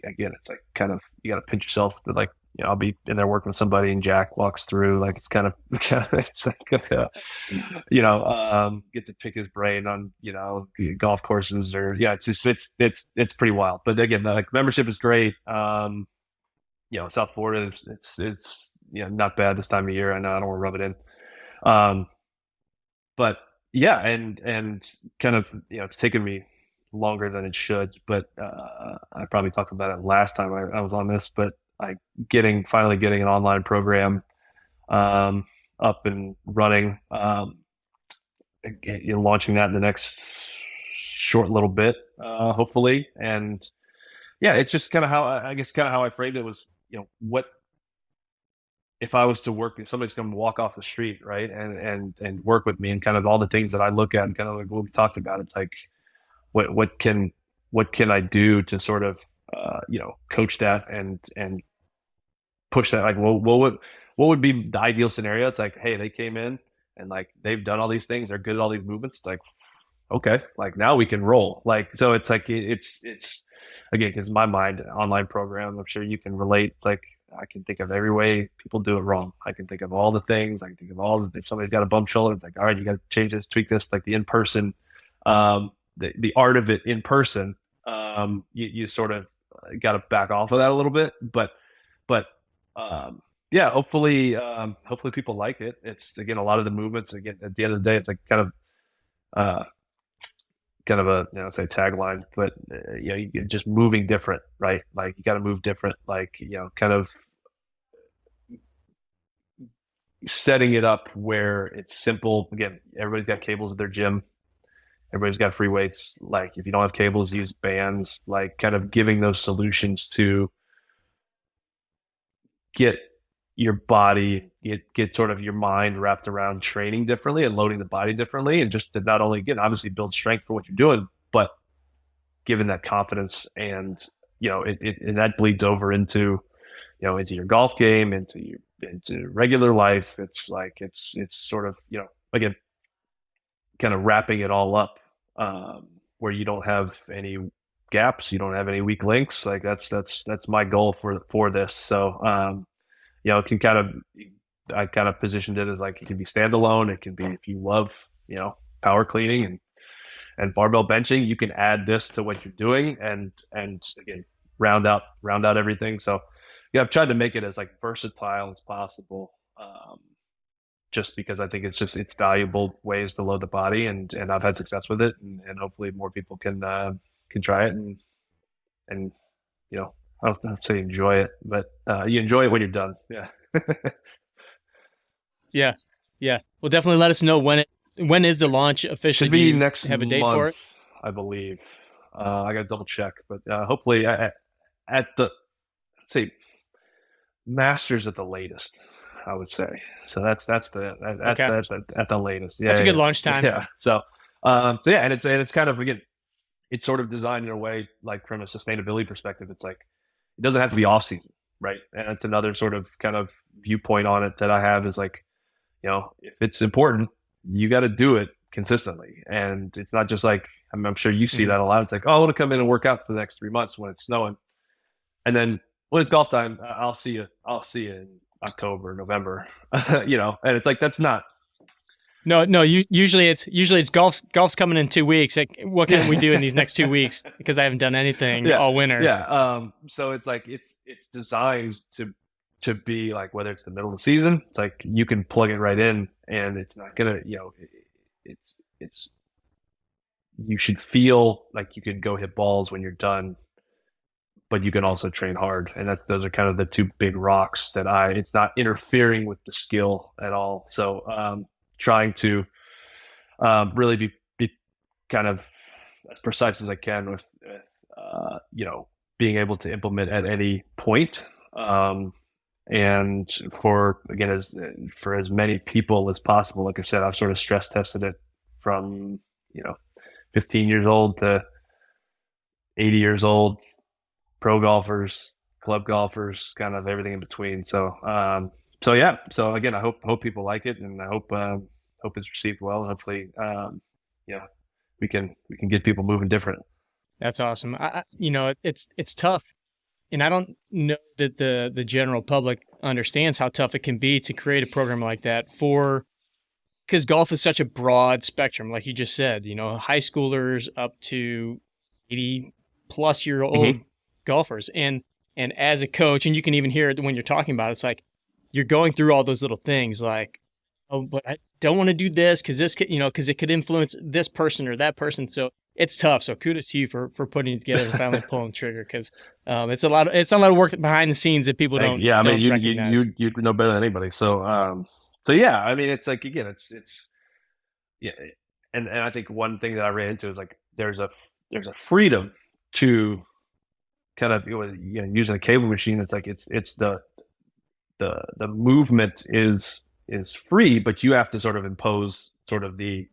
again, it's like kind of, you got to pinch yourself to, like, I'll be in there working with somebody and Jack walks through, like, it's like, get to pick his brain on, golf courses, or, it's pretty wild. But again, the membership is great. South Florida, it's not bad this time of year. I know I don't want to rub it in. But yeah, and kind of, it's taken me longer than it should, but I probably talked about it last time I was on this, but finally getting an online program up and running, launching that in the next short little bit, hopefully. And yeah, it's just kind of how I framed it was, what if I was to work, if somebody's going to walk off the street, right, and work with me, and kind of all the things that I look at, and kind of like what we talked about, it's like, what can I do to sort of coach that and push that? Like, what would be the ideal scenario? It's like, hey, they came in and like they've done all these things, they're good at all these movements. It's like, okay, like now we can roll. Like, so it's like it's again, because my mind, online program, I'm sure you can relate. It's like, I can think of every way people do it wrong. I can think of all the things. I can think of if somebody's got a bump shoulder, it's like, all right, you got to change this, tweak this, like the in-person, the art of it in person. You sort of got to back off of that a little bit, but yeah, hopefully people like it. It's, again, a lot of the movements, again, at the end of the day, it's like kind of a, say tagline, but you're just moving different, right? Like, you got to move different, like, kind of setting it up where it's simple. Again, everybody's got cables at their gym. Everybody's got free weights. Like if you don't have cables, use bands. Like kind of giving those solutions to get your body, get sort of your mind wrapped around training differently and loading the body differently, and just to not only again obviously build strength for what you're doing, but given that confidence and and that bleeds over into into your golf game, into regular life. It's like it's sort of again kind of wrapping it all up, where you don't have any gaps, you don't have any weak links. Like that's my goal for this. So it can kind of I kind of positioned it as like it can be standalone. It can be if you love power cleaning and barbell benching, you can add this to what you're doing and again round out everything. So I've tried to make it as like versatile as possible, just because I think it's valuable ways to load the body, and I've had success with it, and hopefully more people can try it and I don't say enjoy it, but you enjoy it when you're done. Yeah. Yeah. Well, definitely let us know when is the launch officially? Should be next have a date month, for it? I believe. I got to double check, but hopefully at the say Masters at the latest, I would say. So that's at the latest. Yeah, that's a good launch time. Yeah. So yeah, and it's kind of again, it's sort of designed in a way like from a sustainability perspective. It's like it doesn't have to be off season, right? And it's another sort of kind of viewpoint on it that I have is like, if it's important, you got to do it consistently. And it's not just like, I'm sure you see that a lot. It's like, oh, I want to come in and work out for the next 3 months when it's snowing. And then when it's golf time, I'll see you in October, November, and it's like, that's not. No, usually it's golf's coming in 2 weeks. Like, what can we do in these next 2 weeks? Because I haven't done anything all winter. Yeah. So it's like, it's designed to be like, whether it's the middle of the season, it's like you can plug it right in and it's not gonna, it's you should feel like you can go hit balls when you're done, but you can also train hard. And those are kind of the two big rocks that it's not interfering with the skill at all. So trying to really be kind of as precise as I can with being able to implement at any point. And for as many people as possible, like I said, I've sort of stress tested it from 15 years old to 80 years old, pro golfers, club golfers, kind of everything in between. So yeah. So again, I hope people like it, and I hope it's received well, and hopefully we can get people moving different. That's awesome. It's tough. And I don't know that the general public understands how tough it can be to create a program like that because golf is such a broad spectrum, like you just said, high schoolers up to 80-plus-year-old golfers. And as a coach, and you can even hear it when you're talking about it, it's like you're going through all those little things like, oh, but I don't want to do this because this could, because it could influence this person or that person. So it's tough. So kudos to you for putting it together and finally pulling the trigger, because it's a lot of work behind the scenes that people don't. Yeah, I mean, you know better than anybody. So yeah, I mean, it's like, again, it's yeah, and I think one thing that I ran into is like there's a freedom to kind of using a cable machine. It's like it's the movement is free, but you have to sort of impose sort of the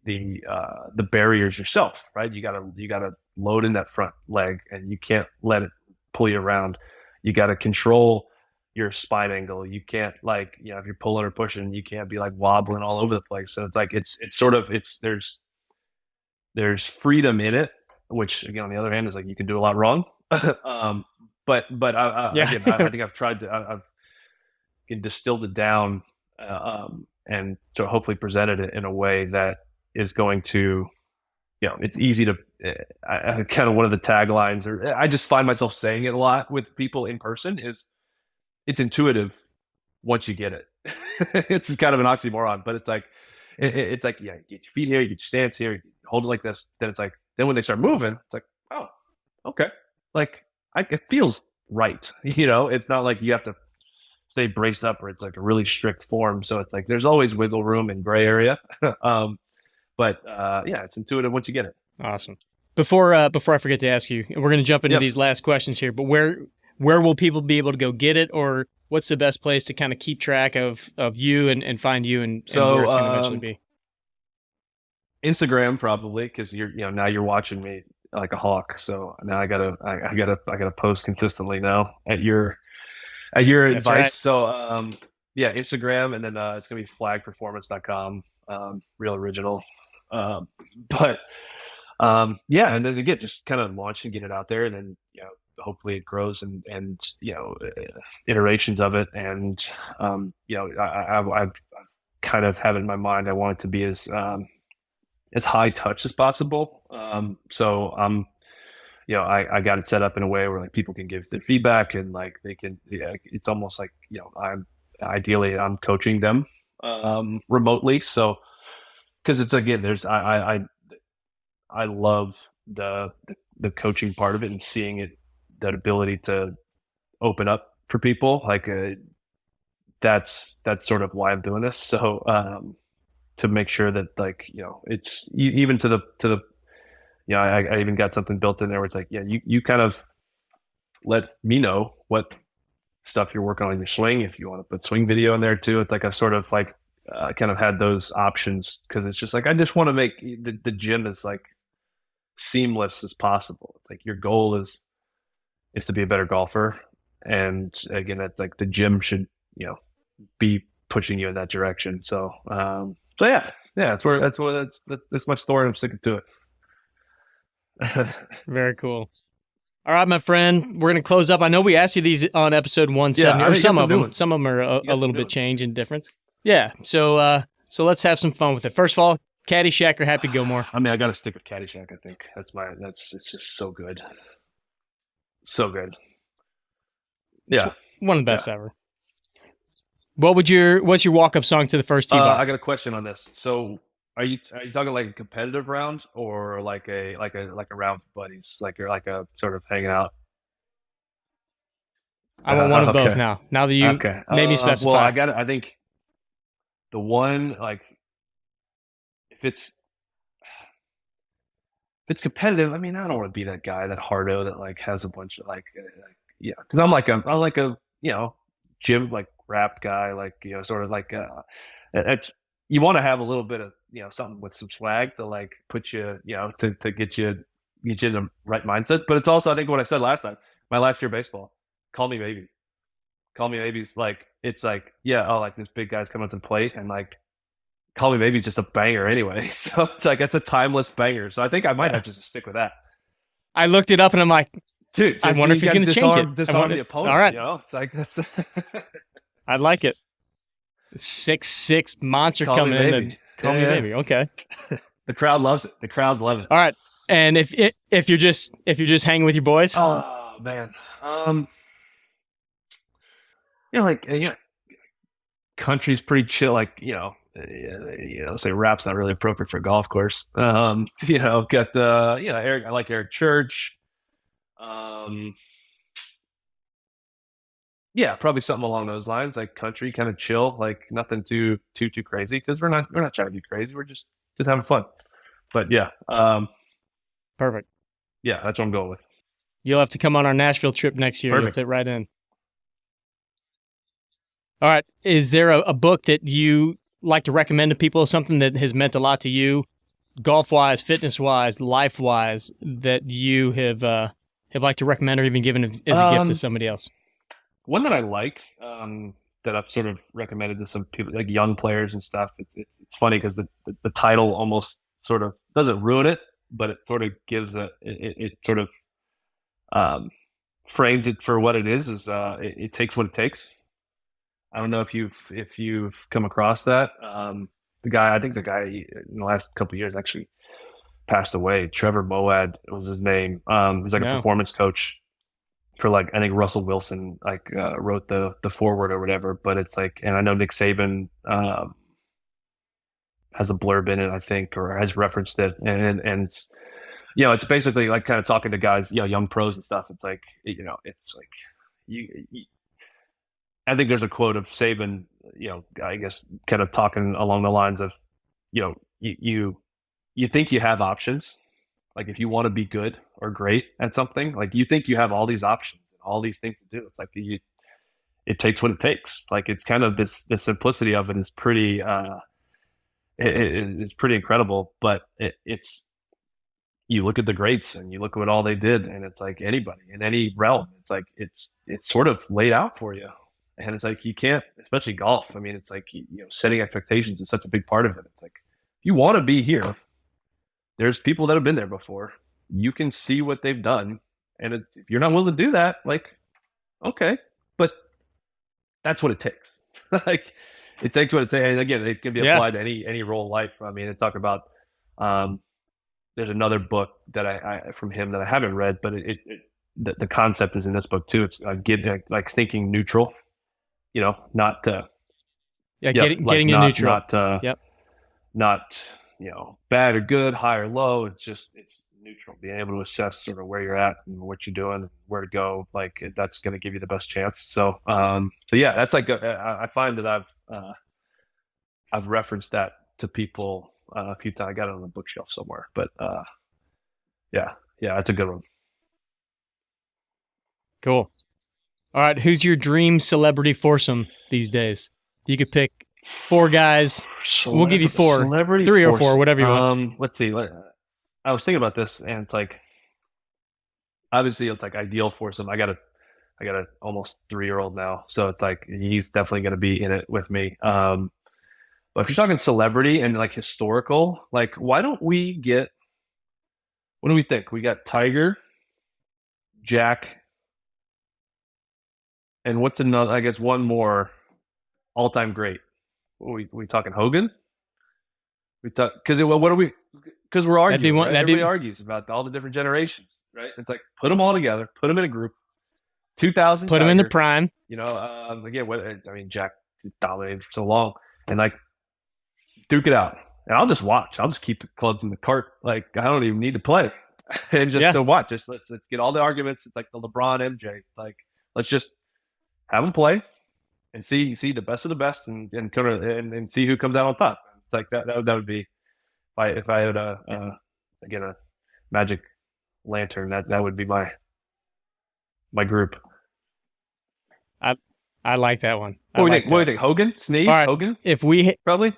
barriers yourself, right? You gotta load in that front leg, and you can't let it pull you around. You gotta control your spine angle. You can't, like, if you're pulling or pushing, you can't be like wobbling all over the place. So it's like there's freedom in it, which again on the other hand is like you can do a lot wrong. But again, I think I've tried to I've distilled it down. And so hopefully presented it in a way that is going to, it's easy to, kind of one of the taglines, or I just find myself saying it a lot with people in person, is it's intuitive once you get it. It's kind of an oxymoron, but it's like, it's like, yeah, you get your feet here, you get your stance here, you hold it like this. Then it's like, then when they start moving, it's like, oh, okay. Like it feels right. It's not like you have to stay braced up or it's like a really strict form. So it's like there's always wiggle room and gray area. But yeah, it's intuitive once you get it. Awesome. Before I forget to ask you, we're going to jump into these last questions here, but where will people be able to go get it, or what's the best place to kind of keep track of you and find you and where it's going to eventually be? Instagram probably, because now you're watching me like a hawk. So now I gotta post consistently now at your advice. Right. So yeah, Instagram, and then it's gonna be flaggperformance.com, real original. But yeah, and then again, just kind of launch and get it out there, and then hopefully it grows and iterations of it, and I've kind of have in my mind I want it to be as high touch as possible. So I got it set up in a way where like people can give their feedback and like they can, it's almost like, I'm coaching them, remotely. So, cause it's, again, I love the coaching part of it and seeing it, that ability to open up for people. Like, that's sort of why I'm doing this. So, to make sure that like, it's even to the, I even got something built in there where it's like, you kind of let me know what stuff you're working on your swing. If you want to put swing video in there too, it's like I've sort of like kind of had those options, because it's just like I just want to make the gym as like seamless as possible. Like your goal is to be a better golfer, and again, that like the gym should be pushing you in that direction. So so yeah, that's my story. I'm sticking to it. Very cool. All right, my friend, we're going to close up. I know we asked you these on episode 170, or some of them. Some of them are a little bit change and difference. Yeah. So let's have some fun with it. First of all, Caddyshack or Happy Gilmore? I mean, I got to stick with Caddyshack. I think it's just so good. So good. Yeah. One of the best ever. What's your walk-up song to the first tee box? I got a question on this. So are you talking like a competitive round or like a round with buddies? Like you're like a sort of hanging out? I want one of both now. Now that you made me specify. Well, I think the one, like, if it's competitive, I mean, I don't want to be that guy, that hardo that like has a bunch of because I'm like a gym like rap guy, like sort of like it's, you want to have a little bit of something with some swag to like put you to get you in the right mindset. But it's also, I think, what I said last time, my last year baseball, call me maybe. Call me maybe's like, it's like, like this big guy's coming to the plate, and like Call Me Maybe just a banger anyway. So it's like, it's a timeless banger. So I think I might have to just stick with that. I looked it up and I'm like, dude, I wonder if he's going to change it. Disarm the opponent. All right. It's like, that's I like it. 6'6" monster coming in and Call Me Maybe. Okay. The crowd loves it. The crowd loves it. All right. And if you're just hanging with your boys? Oh man. Country's pretty chill, like, say rap's not really appropriate for a golf course. Got Eric, I like Eric Church. Probably something along those lines, like country, kind of chill, like nothing too crazy, because we're not trying to be crazy, we're just having fun. But perfect. Yeah, that's what I'm going with. You'll have to come on our Nashville trip next year. Perfect. You'll fit right in. All right. Is there a book that you like to recommend to people, something that has meant a lot to you, golf-wise, fitness-wise, life-wise, that you have liked to recommend or even given as a gift to somebody else? One that I like, that I've sort of recommended to some people, like young players and stuff. It's funny because the title almost sort of doesn't ruin it, but it sort of gives it sort of frames it for what it is. It takes what it takes. I don't know if you've come across that. The guy in the last couple of years actually passed away. Trevor Moawad was his name. He's like a performance coach for, like, I think Russell Wilson wrote the foreword or whatever. But it's like, and I know Nick Saban has a blurb in it, I think, or has referenced it, and it's, it's basically like kind of talking to guys, young pros and stuff. It's like, it's like you I think there's a quote of Saban, I guess kind of talking along the lines of, you think you have options. Like if you want to be good or great at something, like you think you have all these options and all these things to do. It's like it takes what it takes. Like it's kind of the simplicity of it is pretty, it's pretty incredible, but it's, you look at the greats and you look at what all they did, and it's like anybody in any realm, it's like it's sort of laid out for you. And it's like you can't, especially golf. I mean, it's like setting expectations is such a big part of it. It's like if you want to be here, there's people that have been there before. You can see what they've done, and if you're not willing to do that, like okay, but that's what it takes. Like it takes what it takes. And again, it can be applied to any role in life. I mean, they talk about. There's another book that I from him that I haven't read, but the concept is in this book too. It's like thinking neutral, not getting in neutral, not bad or good, high or low. It's neutral, being able to assess sort of where you're at and what you're doing, and where to go. Like that's going to give you the best chance. So yeah, that's like I find that I've referenced that to people a few times. I got it on the bookshelf somewhere, but yeah, that's a good one. Cool. All right, who's your dream celebrity foursome these days? You could pick 4 guys. We'll give you 4, 3 or 4, whatever you want. Let's see. I was thinking about this, and it's like obviously it's like ideal foursome. I got a almost 3-year-old now, so it's like he's definitely going to be in it with me. But if you're talking celebrity and like historical, like why don't we get, what do we think? We got Tiger, Jack, and what's another, I guess one more all-time great. We talking Hogan? We talk, because what are we, because we're arguing, right? Everybody argues about all the different generations, right? It's like put them all together, put them in a group. 2000, put them in the prime. Again, I mean, Jack dominated for so long, and like duke it out, and I'll just watch. I'll just keep the clubs in the cart. Like I don't even need to play, and just to watch. Just let's get all the arguments. It's like the LeBron MJ. Like let's just have them play and see the best of the best, and kind of and see who comes out on top. It's like that would be if I had a magic lantern, that would be my group. I like that one. What do you think? Hogan, Snead, right. Hogan. If we probably.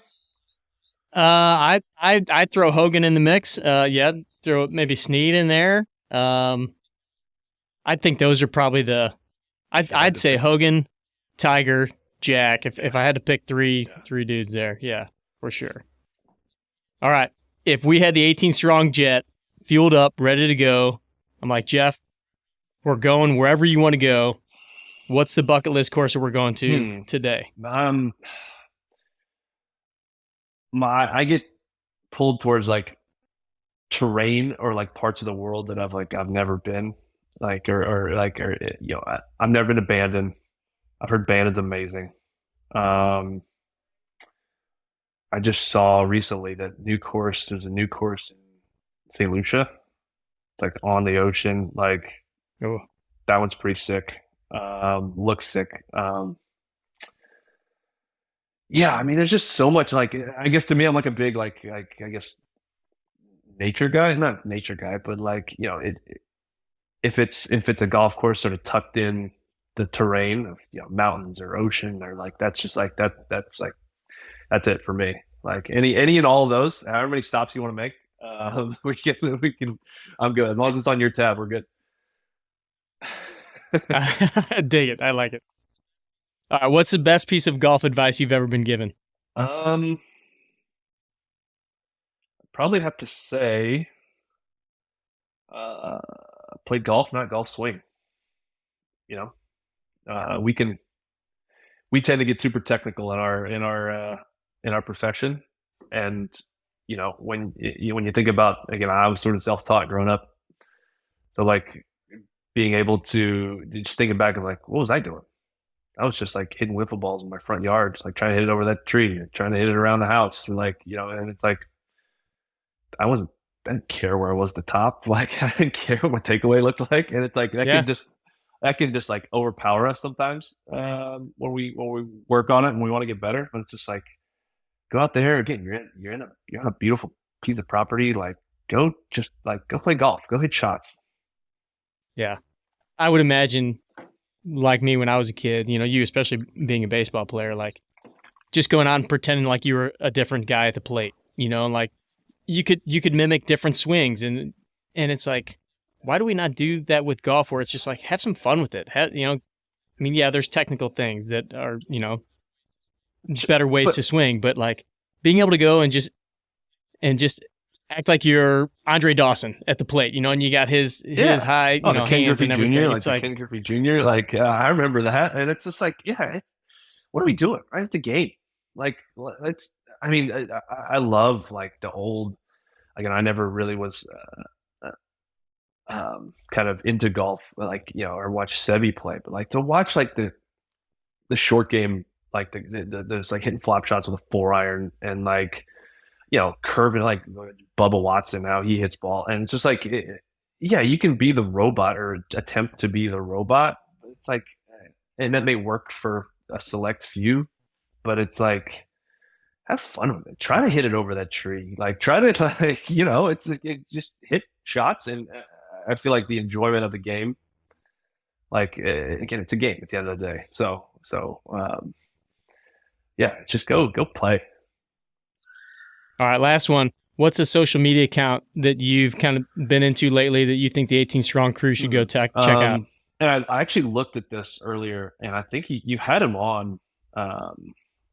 I'd throw Hogan in the mix. Throw maybe Snead in there. I think those are probably I'd say Hogan, Tiger, Jack. If I had to pick three dudes there, yeah, for sure. All right. If we had the 18 strong jet fueled up, ready to go, I'm like, Jeff, we're going wherever you want to go. What's the bucket list course that we're going to today? I get pulled towards like terrain or like parts of the world that I've never been, like or I've never been to Bandon. I've heard Bandon's amazing. I just saw recently that there's a new course in St. Lucia. It's like on the ocean. Like that one's pretty sick. Looks sick. Yeah, I mean, there's just so much. Like, I guess to me, I'm like a big I guess nature guy. Not nature guy, but like if it's a golf course sort of tucked in the terrain of mountains or ocean or like that's just like that's it for me. Like any and all of those, however many stops you want to make, we can. I'm good as long as it's on your tab. We're good. I dig it. I like it. All right, what's the best piece of golf advice you've ever been given? Probably have to say, play golf, not golf swing. We tend to get super technical in our profession, and when you think about, again, I was sort of self-taught growing up, so like being able to just thinking back of like, what was I doing? I was just like hitting wiffle balls in my front yard, just like trying to hit it over that tree, trying to hit it around the house, and and it's like I didn't care where I was at the top, like I didn't care what my takeaway looked like, and it's like that could just that can just like overpower us sometimes when we work on it and we want to get better. But it's just like go out there again. You're in a beautiful piece of property. Like go play golf. Go hit shots. Yeah, I would imagine, like me when I was a kid. You know, you especially being a baseball player, like just going out and pretending like you were a different guy at the plate. You know, like you could mimic different swings, and it's like, why do we not do that with golf, where it's just like have some fun with it? You know, I mean, yeah, there's technical things that are, you know, better ways to swing, but like being able to go and just act like you're Andre Dawson at the plate, you know, and you got his high, you know, Ken hands Griffey and everything. Jr. It's like Ken Griffey Jr. Like I remember that, and it's just like, yeah, what are we doing? Right, it's a game. Like it's. I mean, I love like the old. Again, I never really was kind of into golf, like, you know, or watch Sevi play, but like to watch like the short game, like there's like hitting flop shots with a 4-iron and like, you know, curving like Bubba Watson, how he hits ball. And it's just like, yeah, you can be the robot or attempt to be the robot. It's like, and that may work for a select few, but it's like, have fun with it. Try to hit it over that tree. Like try to, like, you know, just hit shots. And I feel like the enjoyment of the game, like, again, it's a game at the end of the day. So, yeah, just go play. All right, last one. What's a social media account that you've kind of been into lately that you think the 18 Strong crew should go check out? And I actually looked at this earlier, and I think you had him on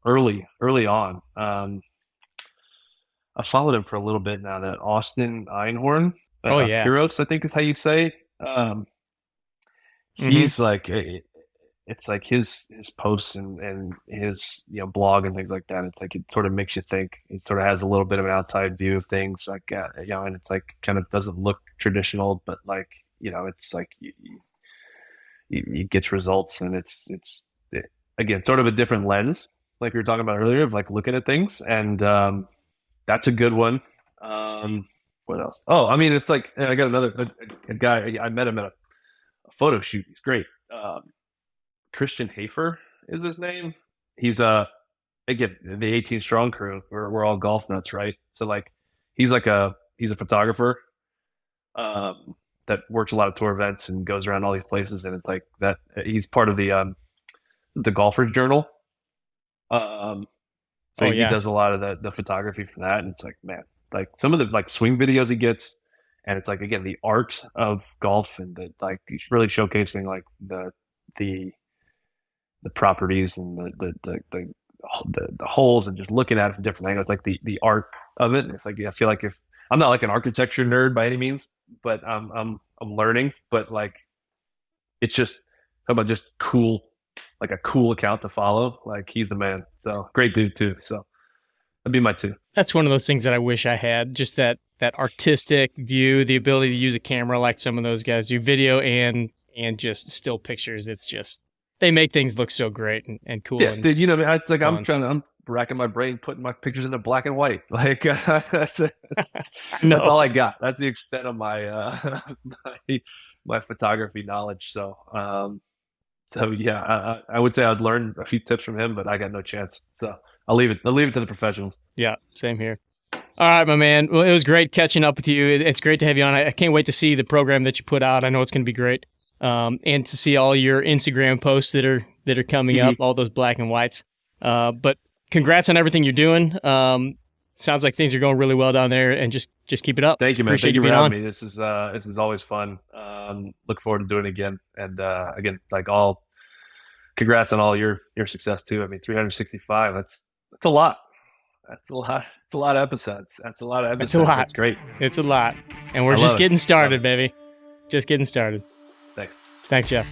early on. I followed him for a little bit now. That Austin Einhorn, Heroes, I think is how you'd say. He's like, it's like his posts and his, you know, blog and things like that. It's like it sort of makes you think. It sort of has a little bit of an outside view of things, like you know, and it's like kind of doesn't look traditional, but like, you know, it's like it gets results, and it's again sort of a different lens, like we were talking about earlier, of like looking at things, and that's a good one. What else? Oh, I mean, it's like I got another a guy. I met him at a photo shoot. He's great. Christian Hafer is his name. He's again the 18 Strong crew. We're all golf nuts, right? So like he's a photographer that works a lot of tour events and goes around all these places, and it's like that he's part of the Golfer's Journal. He does a lot of the photography for that, and it's like, man, like some of the like swing videos he gets, and it's like, again, the art of golf, and the like he's really showcasing like the properties and the holes, and just looking at it from different angles, like the art of it. It's like I feel like if I'm not like an architecture nerd by any means, but I'm learning, but like it's just about just cool, like a cool account to follow. Like he's the man. So great dude too. So that'd be my two. That's one of those things that I wish I had, just that artistic view, the ability to use a camera like some of those guys do, video and just still pictures. It's just, they make things look so great and cool. Yeah, dude, you know, it's like I'm racking my brain, putting my pictures into black and white. Like that's all I got. That's the extent of my my photography knowledge. So yeah, I would say I'd learn a few tips from him, but I got no chance. So I'll leave it to the professionals. Yeah, same here. All right, my man. Well, it was great catching up with you. It's great to have you on. I can't wait to see the program that you put out. I know it's going to be great. And to see all your Instagram posts that are coming up, all those black and whites. But congrats on everything you're doing. Sounds like things are going really well down there, and just keep it up. Thank you, man. Thank you for having me. This is always fun. Look forward to doing it again. And again, like congrats on all your success too. I mean, 365. That's a lot. That's a lot. It's a lot of episodes. That's a lot of episodes. It's a lot. That's great. It's a lot. And we're just getting started, baby. Just getting started. Thanks, Jeff.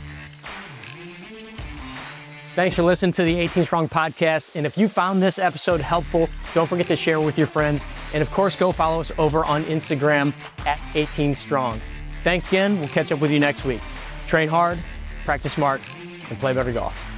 Thanks for listening to the 18 Strong podcast. And if you found this episode helpful, don't forget to share with your friends. And of course, go follow us over on Instagram at 18 Strong. Thanks again. We'll catch up with you next week. Train hard, practice smart, and play better golf.